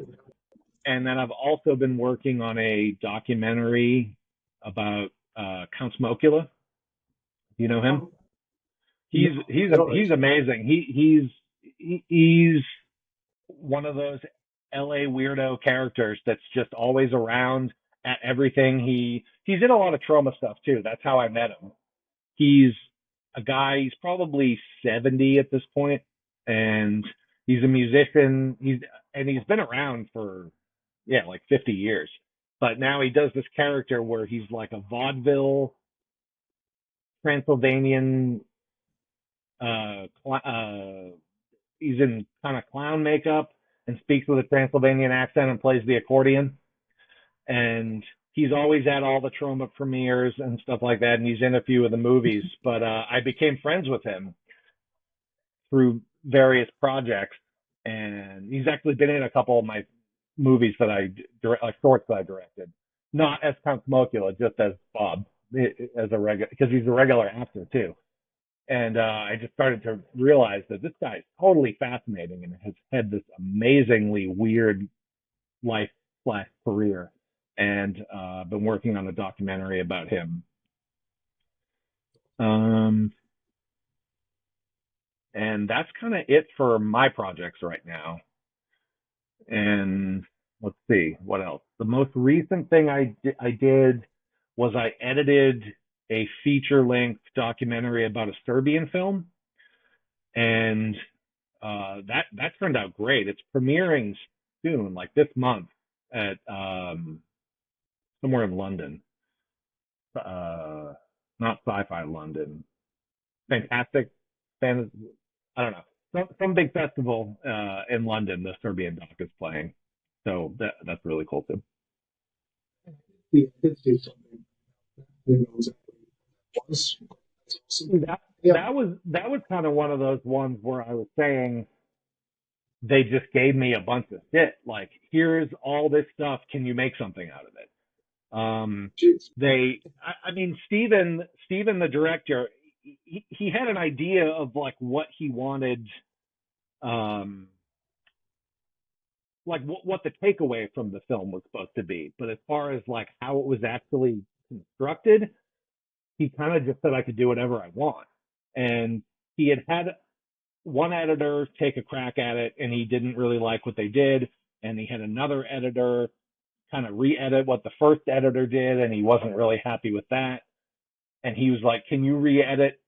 and then I've also been working on a documentary about Count Smokula. Do you know him? Um, He's no, he's I don't he's actually. amazing. He's one of those LA weirdo characters that's just always around at everything. He's in a lot of trauma stuff too. That's how I met him. He's a guy. He's probably 70 at this point, and he's a musician. He's been around for yeah like 50 years. But now he does this character where he's like a vaudeville Transylvanian he's in kind of clown makeup and speaks with a Transylvanian accent and plays the accordion. And he's always at all the trauma premieres and stuff like that. And he's in a few of the movies. But I became friends with him through various projects. And he's actually been in a couple of my movies that like shorts that I directed. Not as Count Smokula, just as Bob, as a regular, because he's a regular actor too. And I just started to realize that this guy is totally fascinating and has had this amazingly weird life slash career. And been working on a documentary about him. Um, and that's kind of it for my projects right now. And let's see what else. The most recent thing I did was I edited a feature length documentary about a Serbian film, and that turned out great. It's premiering soon, like this month, at somewhere in London. Uh, Not Sci-Fi London. Fantastic, fan. I don't know. Some big festival in London. The Serbian doc is playing, so that's really cool too. Yeah, I did do something. I didn't know exactly what it was. That's awesome. That Yeah. that was kind of one of those ones where I was saying they just gave me a bunch of shit. Like, here's all this stuff. Can you make something out of it? Um, Jeez. I mean, Steven, the director, he had an idea of like what he wanted, um, like what the takeaway from the film was supposed to be. But as far as like how it was actually constructed, he kind of just said I could do whatever I want. And he had one editor take a crack at it, and he didn't really like what they did. and he had another editor kind of re-edit what the first editor did, and he wasn't really happy with that. And he was like, "Can you re-edit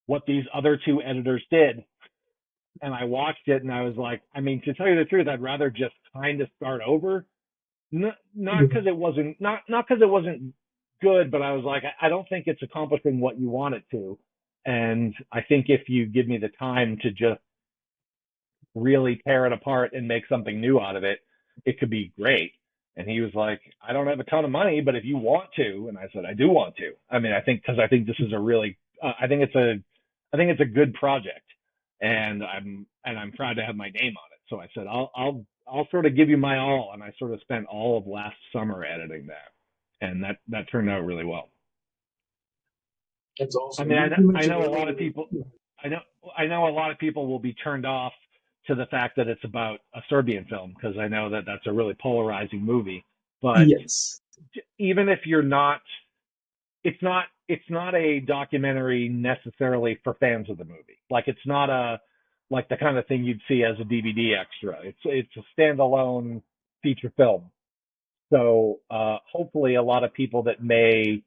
what these other two editors did?" And I watched it, and I was like, I mean, to tell you the truth, I'd rather just kind of start over. Not because it wasn't good, but I was like, I don't think it's accomplishing what you want it to. And I think if you give me the time to just really tear it apart and make something new out of it, it could be great. And he was like, I don't have a ton of money, but if you want to, and I said, I do want to. I mean, I think this is a really, I think it's a good project, and I'm proud to have my name on it. So I said, I'll sort of give you my all, and I sort of spent all of last summer editing that, and that turned out really well. That's awesome. I mean, I know a lot of people. I know a lot of people will be turned off to the fact that it's about a Serbian film, because I know that that's a really polarizing movie. But yes, even if you're not, it's not a documentary necessarily for fans of the movie. Like, it's not like the kind of thing you'd see as a DVD extra. It's a standalone feature film. So hopefully a lot of people that may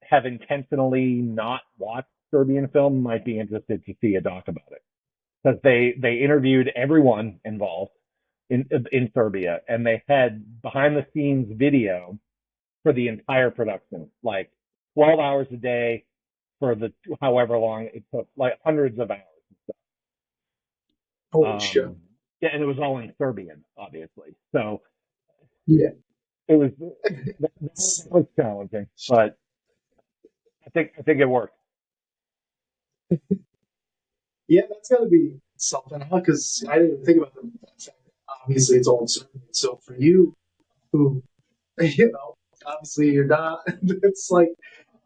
have intentionally not watched Serbian film might be interested to see a doc about it, because they interviewed everyone involved in Serbia, and they had behind the scenes video for the entire production, like 12 hours a day for the however long it took, like hundreds of hours and stuff. holy shit. Yeah, and it was all in Serbian, obviously. So Yeah, it was that was challenging, but I think it worked. yeah, that's got to be something, huh? Because I didn't even think about the fact that obviously it's all in Serbian. So for you, who obviously you're not. It's like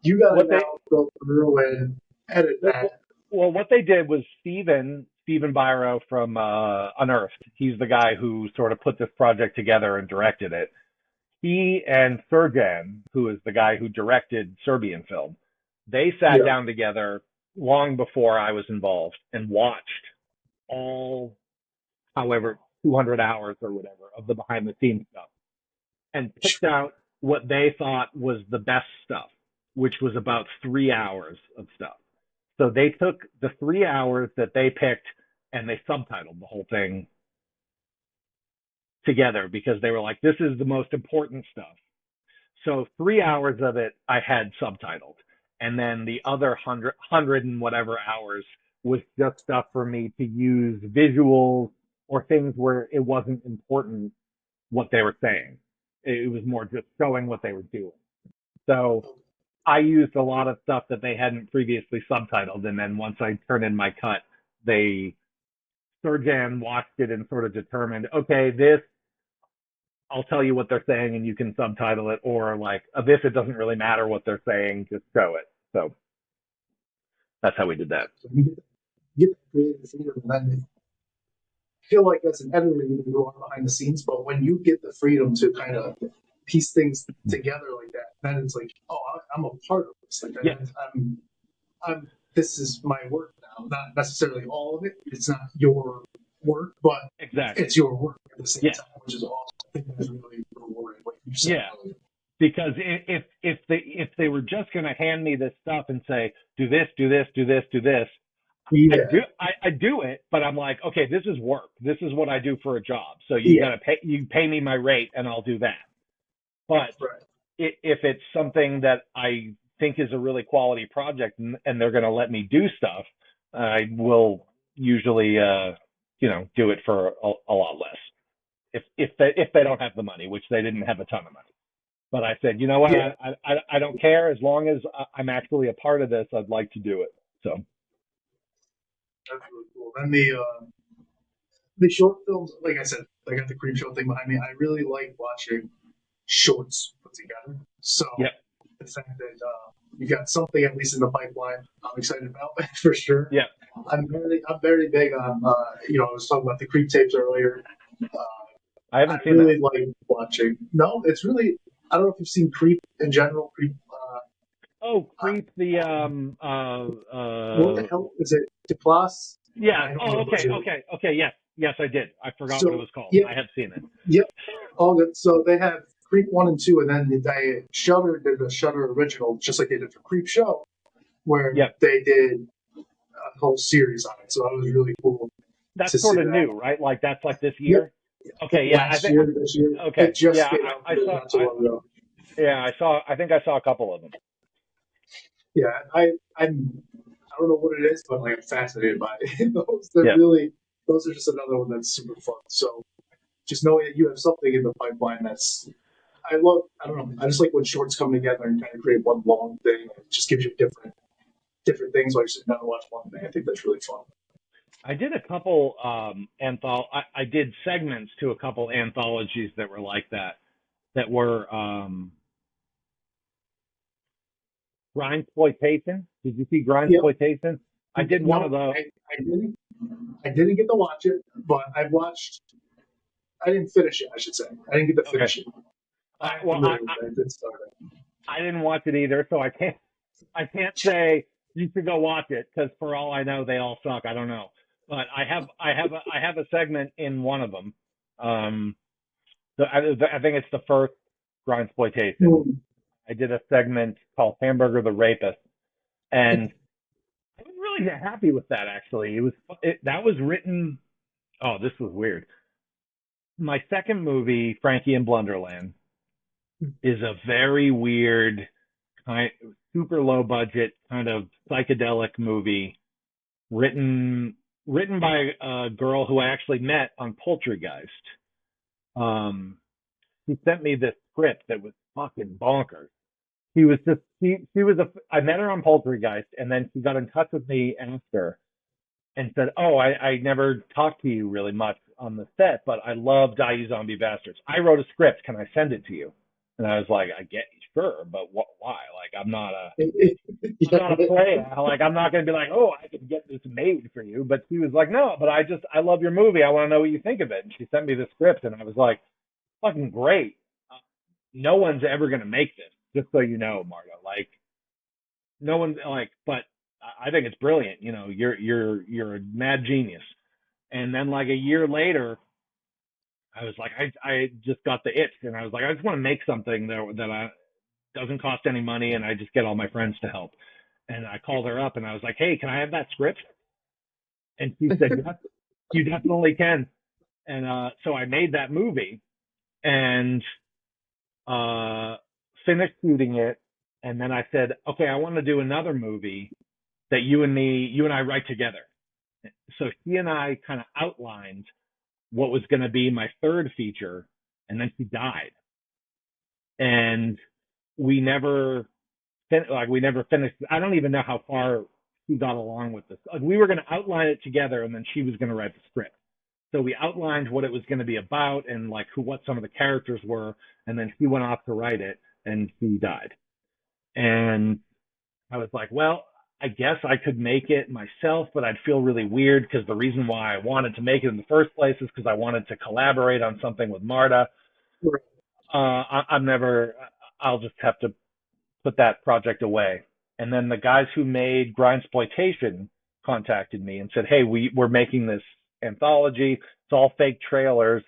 you got to now go through and edit that. Well, what they did was Steven Byro from Unearthed. He's the guy who sort of put this project together and directed it. He and Serjan, who is the guy who directed Serbian film, they sat down together long before I was involved and watched all, however, 200 hours or whatever of the behind the scenes stuff, and picked out what they thought was the best stuff, which was about 3 hours of stuff. So they took the 3 hours that they picked and they subtitled the whole thing together, because they were like, this is the most important stuff. So 3 hours of it I had subtitled, and then the other hundred and whatever hours was just stuff for me to use visuals or things where it wasn't important what they were saying. It was more just showing what they were doing. So I used a lot of stuff that they hadn't previously subtitled, and then once I turned in my cut, Serjan watched it and sort of determined, okay, this, I'll tell you what they're saying and you can subtitle it, or like this, it doesn't really matter what they're saying, just show it. So that's how we did that. So you get the creative freedom, and then I feel like as an editor, you can go on behind the scenes, but when you get the freedom to kind of piece things together like that, then it's like, oh, I'm a part of this. Like, yeah. I'm this is my work now. Not necessarily all of it. It's not your work, but exactly, it's your work at the same time, which is awesome. I think that's really rewarding. Like you said earlier. Because if they were just going to hand me this stuff and say, do this, do this, do this, do this, I do it, but I'm like, okay, this is work. This is what I do for a job. So you pay me my rate and I'll do that. But if it's something that I think is a really quality project and they're going to let me do stuff, I will usually, do it for a lot less. If they don't have the money, which they didn't have a ton of money. But I said, you know what, I don't care. As long as I'm actually a part of this, I'd like to do it. So. That's really cool. And the short films, like I said, I got the Creep Show thing behind me. I really like watching shorts put together. So the fact that you got something at least in the pipeline, I'm excited about for sure. Yeah, I'm very big on. I was talking about the Creep tapes earlier. I haven't seen really like watching. No, it's really. I don't know if you've seen Creep in general. Creep. Creep. The what the hell is it? Duplass? Yeah. Oh, okay. Yes. Yes, I did. I forgot what it So was called. yeah, I have seen it. yep, all good. So they have Creep 1 and 2, and then they Shudder did the Shudder original, just like they did for Creep Show, where Yep. they did a whole series on it. So that was really cool That's to see sort of that. new, right? Like that's like this Yep, year. Okay. Yeah. I last think. year, this year, Okay. it just Yeah. came out I saw. not too long ago. I saw. I think I saw a couple of them. Yeah, I don't know what it is, but like I'm fascinated by it. Yeah. Those are just another one that's super fun. So just knowing that you have something in the pipeline that's I don't know. I just like when shorts come together and kind of create one long thing. It just gives you different things while you're sitting down to watch one thing. I think that's really fun. I did a couple I did segments to a couple anthologies that were like that. That were Grindsploitation. Did you see Yep. Grindsploitation? I did one of No, those. I didn't. I didn't get to watch it, but I watched. I didn't finish it. I should say I didn't get to Okay. finish it. I'm Well, familiar with it. I did start it. I didn't watch it either, so I can't say you should go watch it because for all I know they all suck. I don't know, but I have a segment in one of them. Um, I think it's the first Grindsploitation. Hmm. I did a segment called Hamburger the Rapist, and I was really happy with that. Actually, that was written. Oh, this was weird. My second movie, Frankie and Blunderland, is a very weird kind, super low budget kind of psychedelic movie written written by a girl who I actually met on Poultrygeist. Um, he sent me this script that was fucking bonkers. He was just she was a I met her on Poultrygeist and then she got in touch with me after and said, "Oh, I never talked to you really much on the set, but I love Die You Zombie Bastards. I wrote a script. Can I send it to you?" And I was like, "I get sure, but why? Like, I'm not a player. Like, I'm not going to be like, oh, I can get this made for you." But she was like, "No, but I love your movie. I want to know what you think of it." And she sent me the script, and I was like, "Fucking great. No one's ever going to make this, just so you know, Marta. Like, no one's like, but I think it's brilliant. You know, you're a mad genius." And then like a year later, I was like, I just got the itch, and I was like, I just want to make something that doesn't cost any money, and I just get all my friends to help. And I called her up, and I was like, "Hey, can I have that script?" And she said, "Yes, you definitely can." And so I made that movie and uh, finished shooting it, and then I said, "Okay, I want to do another movie that you and I write together." So she and I kind of outlined what was going to be my third feature, and then she died, and we never we never finished. I don't even know how far she got along with this. Like, we were going to outline it together, and then she was going to write the script. So we outlined what it was going to be about and like what some of the characters were, and then she went off to write it, and she died. And I was like, well, I guess I could make it myself, but I'd feel really weird because the reason why I wanted to make it in the first place is because I wanted to collaborate on something with Marta. I'm never. I'll just have to put that project away. And then the guys who made Grindsploitation contacted me and said, "Hey, we're making this anthology. It's all fake trailers.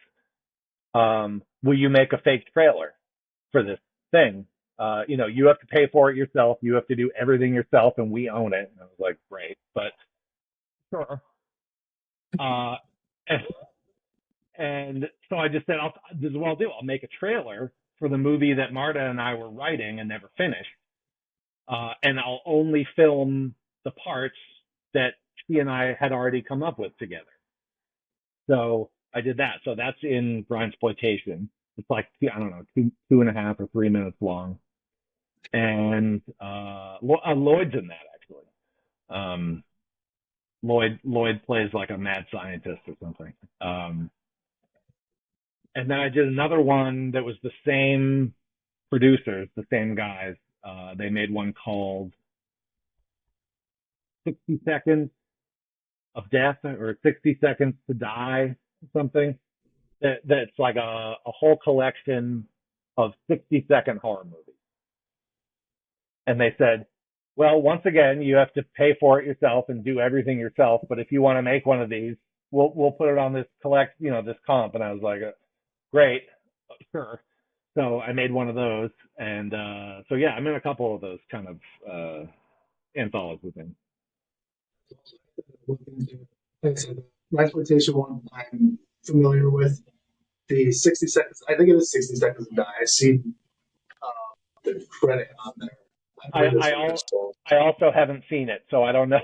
Will you make a fake trailer for this thing? You have to pay for it yourself. You have to do everything yourself, and we own it." And I was like, "Great, but sure." Uh, and, and so I just said, "This is what I'll do. I'll make a trailer for the movie that Marta and I were writing and never finished." And I'll only film the parts that she and I had already come up with together. So I did that. So that's in Grindsploitation. It's like I don't know, 2.5 or 3 minutes long, and Lloyd's in that actually. Um, Lloyd plays like a mad scientist or something. And then I did another one that was the same producers, the same guys. They made one called 60 Seconds of Death or 60 Seconds to Die, something that's like a whole collection of 60-second horror movies. And they said, well, once again, you have to pay for it yourself and do everything yourself. But if you want to make one of these, we'll put it on this this comp. And I was like, great, sure. So I made one of those, and so yeah, I'm in a couple of those kind of anthology things. Like I said, the exploitation one I'm familiar with. The 60 seconds, I think it is 60 seconds to die. I've seen the credit on there. I I believe it's I, from al- this fall. I also haven't seen it, so I don't know.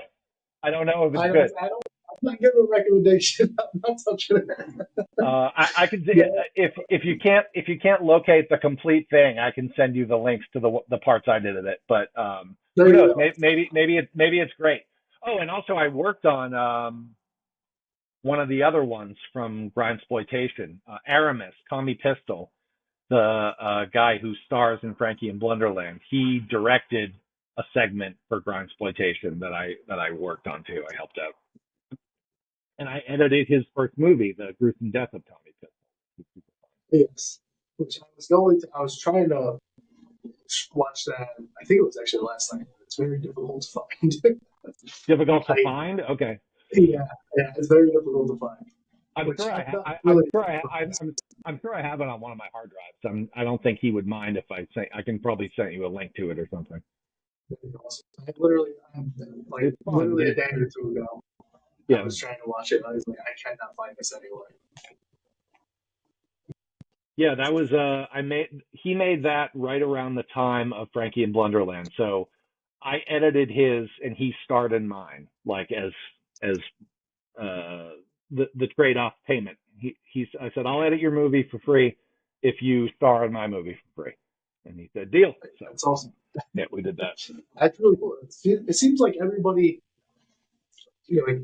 I don't know if it's I good. don't, I don't, I'm not giving a recommendation. I'm not touching it. I could Yeah, if you can't locate the complete thing, I can send you the links to the parts I did of it. But there who you knows? go. Maybe it's great. Oh, and also I worked on one of the other ones from Grindsploitation, Aramis, Tommy Pistol, the guy who stars in Frankie and Blunderland. He directed a segment for Grindsploitation that I worked on too. I helped out, and I edited his first movie, The Gruesome Death of Tommy Pistol. Yes. Which I was trying to watch that. I think it was actually last night. It's very difficult to find. Difficult to I, find? Okay. yeah, it's very difficult to find. I'm Which sure I'm not I'm really sure surprised. I'm sure I have it on one of my hard drives. I don't think he would mind if I can probably send you a link to it or something. I'm, like It's fun. literally a day or two ago, I Yeah. was trying to watch it. And I was like, I cannot find this anywhere. Yeah, that was he made that right around the time of Frankie and Blunderland. So I edited his and he starred in mine, like as the trade off payment. I said, I'll edit your movie for free if you star in my movie for free. And he said, deal. So That's awesome. yeah, we did that. That's really cool. It seems like everybody, like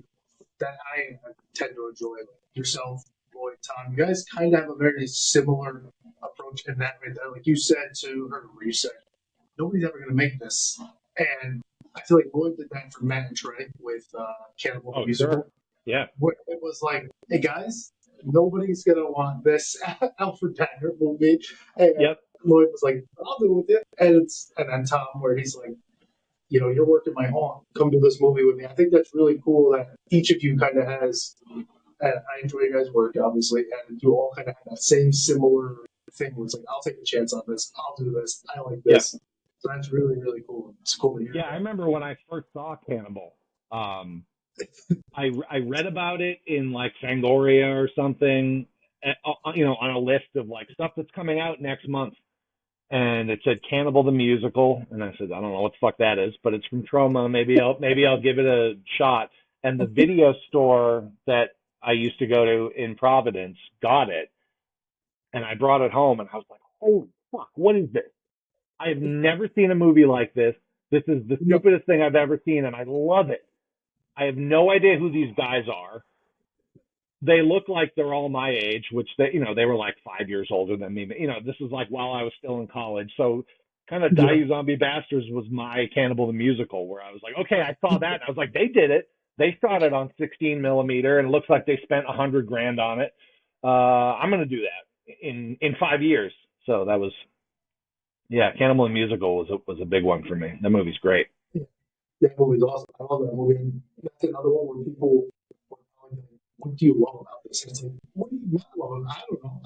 that I tend to enjoy, like yourself, Lloyd, Tom. You guys kind of have a very similar approach in that way. That, like you said to her, where you said nobody's ever going to make this, and I feel like Lloyd did that for Matt and Trey with Cannibal the Oh, sure. Musical, Yeah. where it was like, hey guys, nobody's going to want this Alfred Dagger movie, and Yep. Lloyd was like, I'll do it with it, and then Tom, where he's like, you're working my arm. Come do this movie with me. I think that's really cool that each of you kind of has. And I enjoy your guys' work, obviously, and you all kind of have that same similar thing where it's like, I'll take a chance on this. I'll do this. I like Yeah. this. So that's really, really cool. It's cool to hear. Yeah, I remember when I first saw Cannibal. I read about it in like Fangoria or something, on a list of like stuff that's coming out next month, and it said Cannibal the Musical, and I said, I don't know what the fuck that is, but it's from Troma. Maybe I'll give it a shot. And the video store that I used to go to in Providence got it, and I brought it home, and I was like, holy fuck, what is this? I have never seen a movie like this. This is the stupidest thing I've ever seen, and I love it. I have no idea who these guys are. They look like they're all my age, which they were like 5 years older than me. This is like while I was still in college. So kind of Die You Zombie Bastards was my Cannibal the Musical, where I was like, okay, I saw that. And I was like, they did it. They shot it on 16 millimeter, and it looks like they spent $100,000 on it. I'm gonna do that in 5 years. So that was, yeah, Cannibal the Musical was a big one for me. That movie's great. That movie's awesome. I love that movie. And that's another one where people were telling me, what do you love about this? And it's like, what do you not love? I don't know.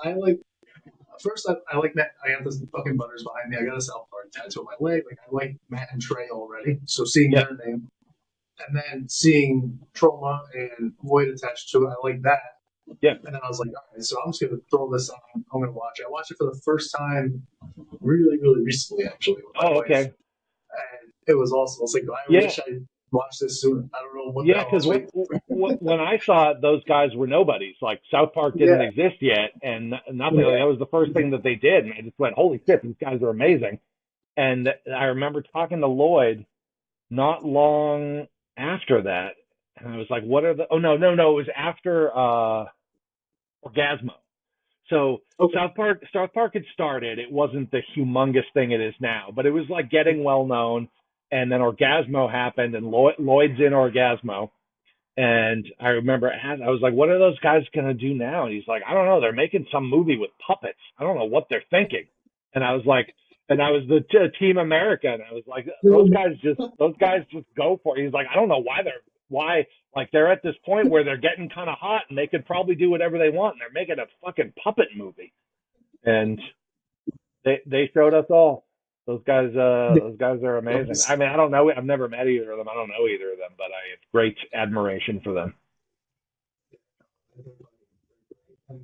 I like. First, I like Matt. I got this fucking butters behind me. I got a South Park tattoo on my leg. Like I like Matt and Trey already. So seeing Yeah. their name, and then seeing Trauma and Lloyd attached to it, I like that. Yeah. And then I was like, all right, so I'm just gonna throw this on. I'm gonna watch it. I watched it for the first time, really, really recently, actually. With my wife. Okay. And it was awesome. I was like, I wish I watched this sooner. I don't know what. Yeah, because when I saw it, those guys were nobodies. Like South Park didn't exist yet, and nothing. Yeah. That was the first thing that they did, and I just went, "Holy shit, these guys are amazing!" And I remember talking to Lloyd not long after that, and I was like, "What are the?" Oh no, it was after Orgasmo. So South Park had started. It wasn't the humongous thing it is now, but it was like getting well known. And then Orgasmo happened, and Lloyd's in Orgasmo. And I remember I was like, "What are those guys gonna do now?" And he's like, "I don't know. They're making some movie with puppets. I don't know what they're thinking." And I was like, and I was the Team America, and I was like, those guys just go for it. He's like, "I don't know why they're why, like, they're at this point where they're getting kind of hot and they could probably do whatever they want. And they're making a fucking puppet movie. And they showed us all. Those guys are amazing. I mean, I don't know. I've never met either of them. I don't know either of them, but I have great admiration for them.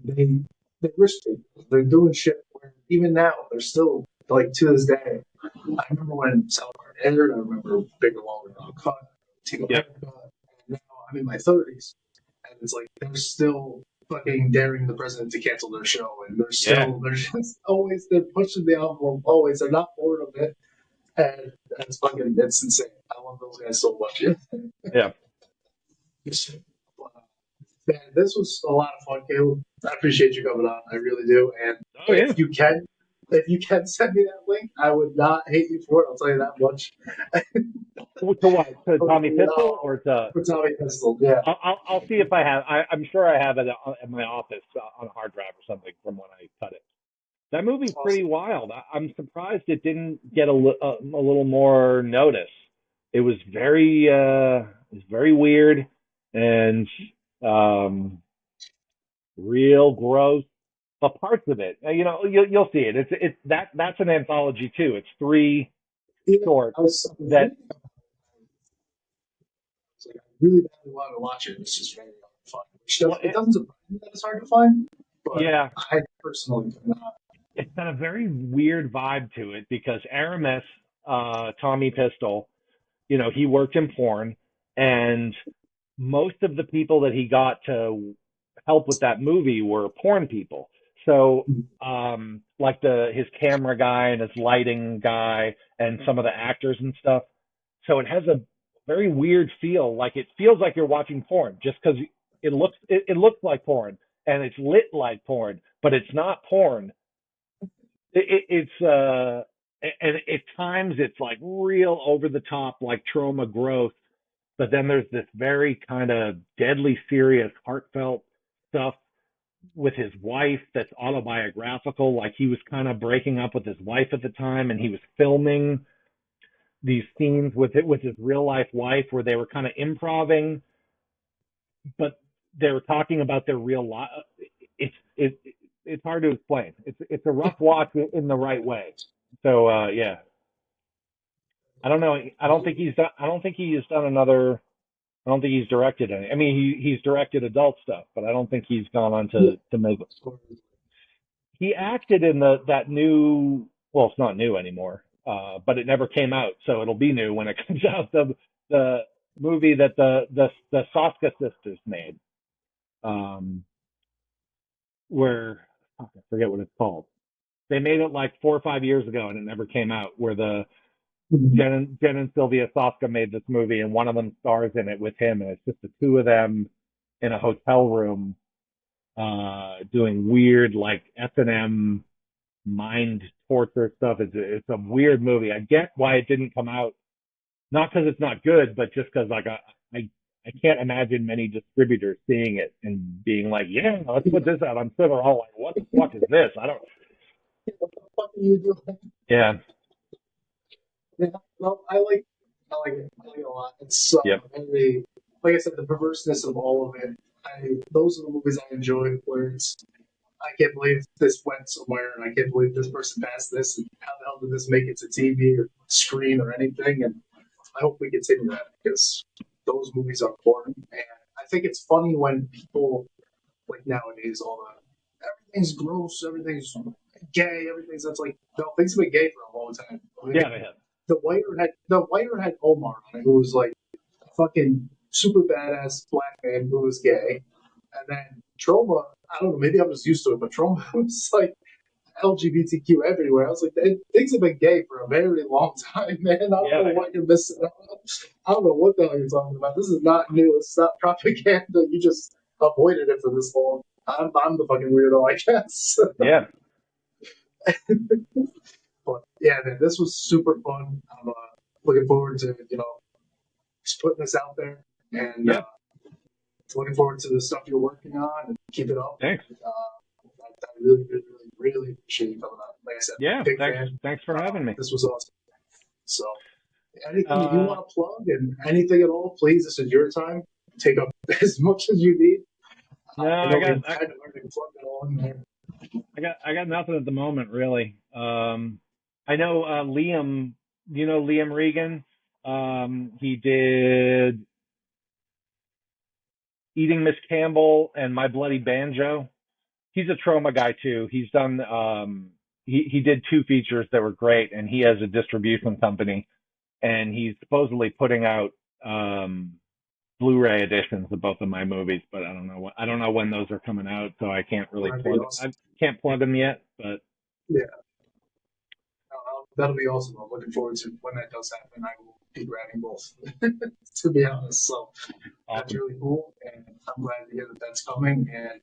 They risk it. They're doing shit where even now they're still like to this day. I remember when South Park aired. I remember Bigger, Longer, Uncut, Team Yep. America. And now I'm in my 30s, and it's like they're still fucking daring the president to cancel their show, and they're just always they're pushing the envelope. Always, they're not bored of it, and it's insane. I love those guys so much. Yeah. Man, this was a lot of fun, Caleb. I appreciate you coming on. I really do. And if you can send me that link, I would not hate you for it. I'll tell you that much. To what? To Tommy Pistol or to? For Tommy Pistol, yeah. I'll see if I have. I'm sure I have it at my office on a hard drive or something from when I cut it. That movie's pretty wild. I'm surprised it didn't get a little more notice. It was very weird and real gross. But parts of it, you'll see it. It's that's an anthology too. It's 3 shorts that. I really badly want to watch it. It's just very hard to find. It doesn't surprise me that it's hard to find. But yeah, I personally cannot. It's got a very weird vibe to it because Aramis, Tommy Pistol, he worked in porn, and most of the people that he got to help with that movie were porn people. So, like his camera guy and his lighting guy and some of the actors and stuff. So it has a very weird feel. Like it feels like you're watching porn just because it looks like porn and it's lit like porn, but it's not porn. And at times it's like real over the top, like trauma growth. But then there's this very kind of deadly serious, heartfelt stuff with his wife that's autobiographical. Like he was kind of breaking up with his wife at the time, and he was filming these scenes with his real life wife where they were kind of improving, but they were talking about their real life. It's hard to explain. It's a rough watch in the right way. So yeah, I don't know. I don't think he's done another. I don't think he's directed any. I mean, he's directed adult stuff, but I don't think he's gone on to make it. He acted in that new. Well, it's not new anymore, but it never came out, so it'll be new when it comes out. The movie that the Soska sisters made, where I forget what it's called. They made it like 4 or 5 years ago, and it never came out. Where the Jen and Sylvia Soska made this movie, and one of them stars in it with him, and it's just the two of them in a hotel room doing weird like S&M mind torture stuff. It's a weird movie. I get why it didn't come out, not because it's not good, but just because like I can't imagine many distributors seeing it and being like, yeah, let's put this out. I'm sitting all like, what the fuck is this? I don't. What the fuck are you doing? Yeah. Yeah, well, I like it. I like it a lot. It's very, like I said, the perverseness of all of it. Those are the movies I enjoy. Where it's, I can't believe this went somewhere, and I can't believe this person passed this, and how the hell did this make it to TV or screen or anything? And I hope we continue that because those movies are important. And I think it's funny when people like nowadays, everything's gross, everything's gay, everything's that's like no, things have been gay for a long time. Yeah, they have. The whiter had Omar on it, who was like a fucking super badass black man who was gay, and then Troma. I don't know, maybe I'm just used to it, but Troma was like LGBTQ everywhere. I was like, things have been gay for a very long time, man. I don't know what you're missing out on. I don't know what the hell you're talking about. This is not new. It's not propaganda. You just avoided it for this long. I'm the fucking weirdo, I guess. Yeah. But yeah, man, this was super fun. I'm looking forward to just putting this out there, and looking forward to the stuff you're working on, and keep it up. Thanks. I really, really, really, really appreciate you coming on. Like I said, yeah, big fan. Thanks for having me. This was awesome. So Anything that you Uh, want to plug and anything at all, please. This is your time. Take up as much as you need. no, I I know got we've kind of already plugged it all in there. I got nothing at the moment really. I know Liam. You know Liam Regan. He did Eating Miss Campbell and My Bloody Banjo. He's a trauma guy too. He's done he did two features that were great, and he has a distribution company, and he's supposedly putting out Blu-ray editions of both of my movies, but I don't know when those are coming out, so I can't really That'd be plug awesome. I can't plug them yet. But Yeah, that'll be awesome. I'm looking forward to when that does happen. I will be grabbing both, to be honest. So that's awesome, really cool, and I'm glad to hear that that's coming. And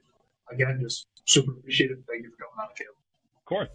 again, just super appreciative. Thank you for coming on, Caleb. of course.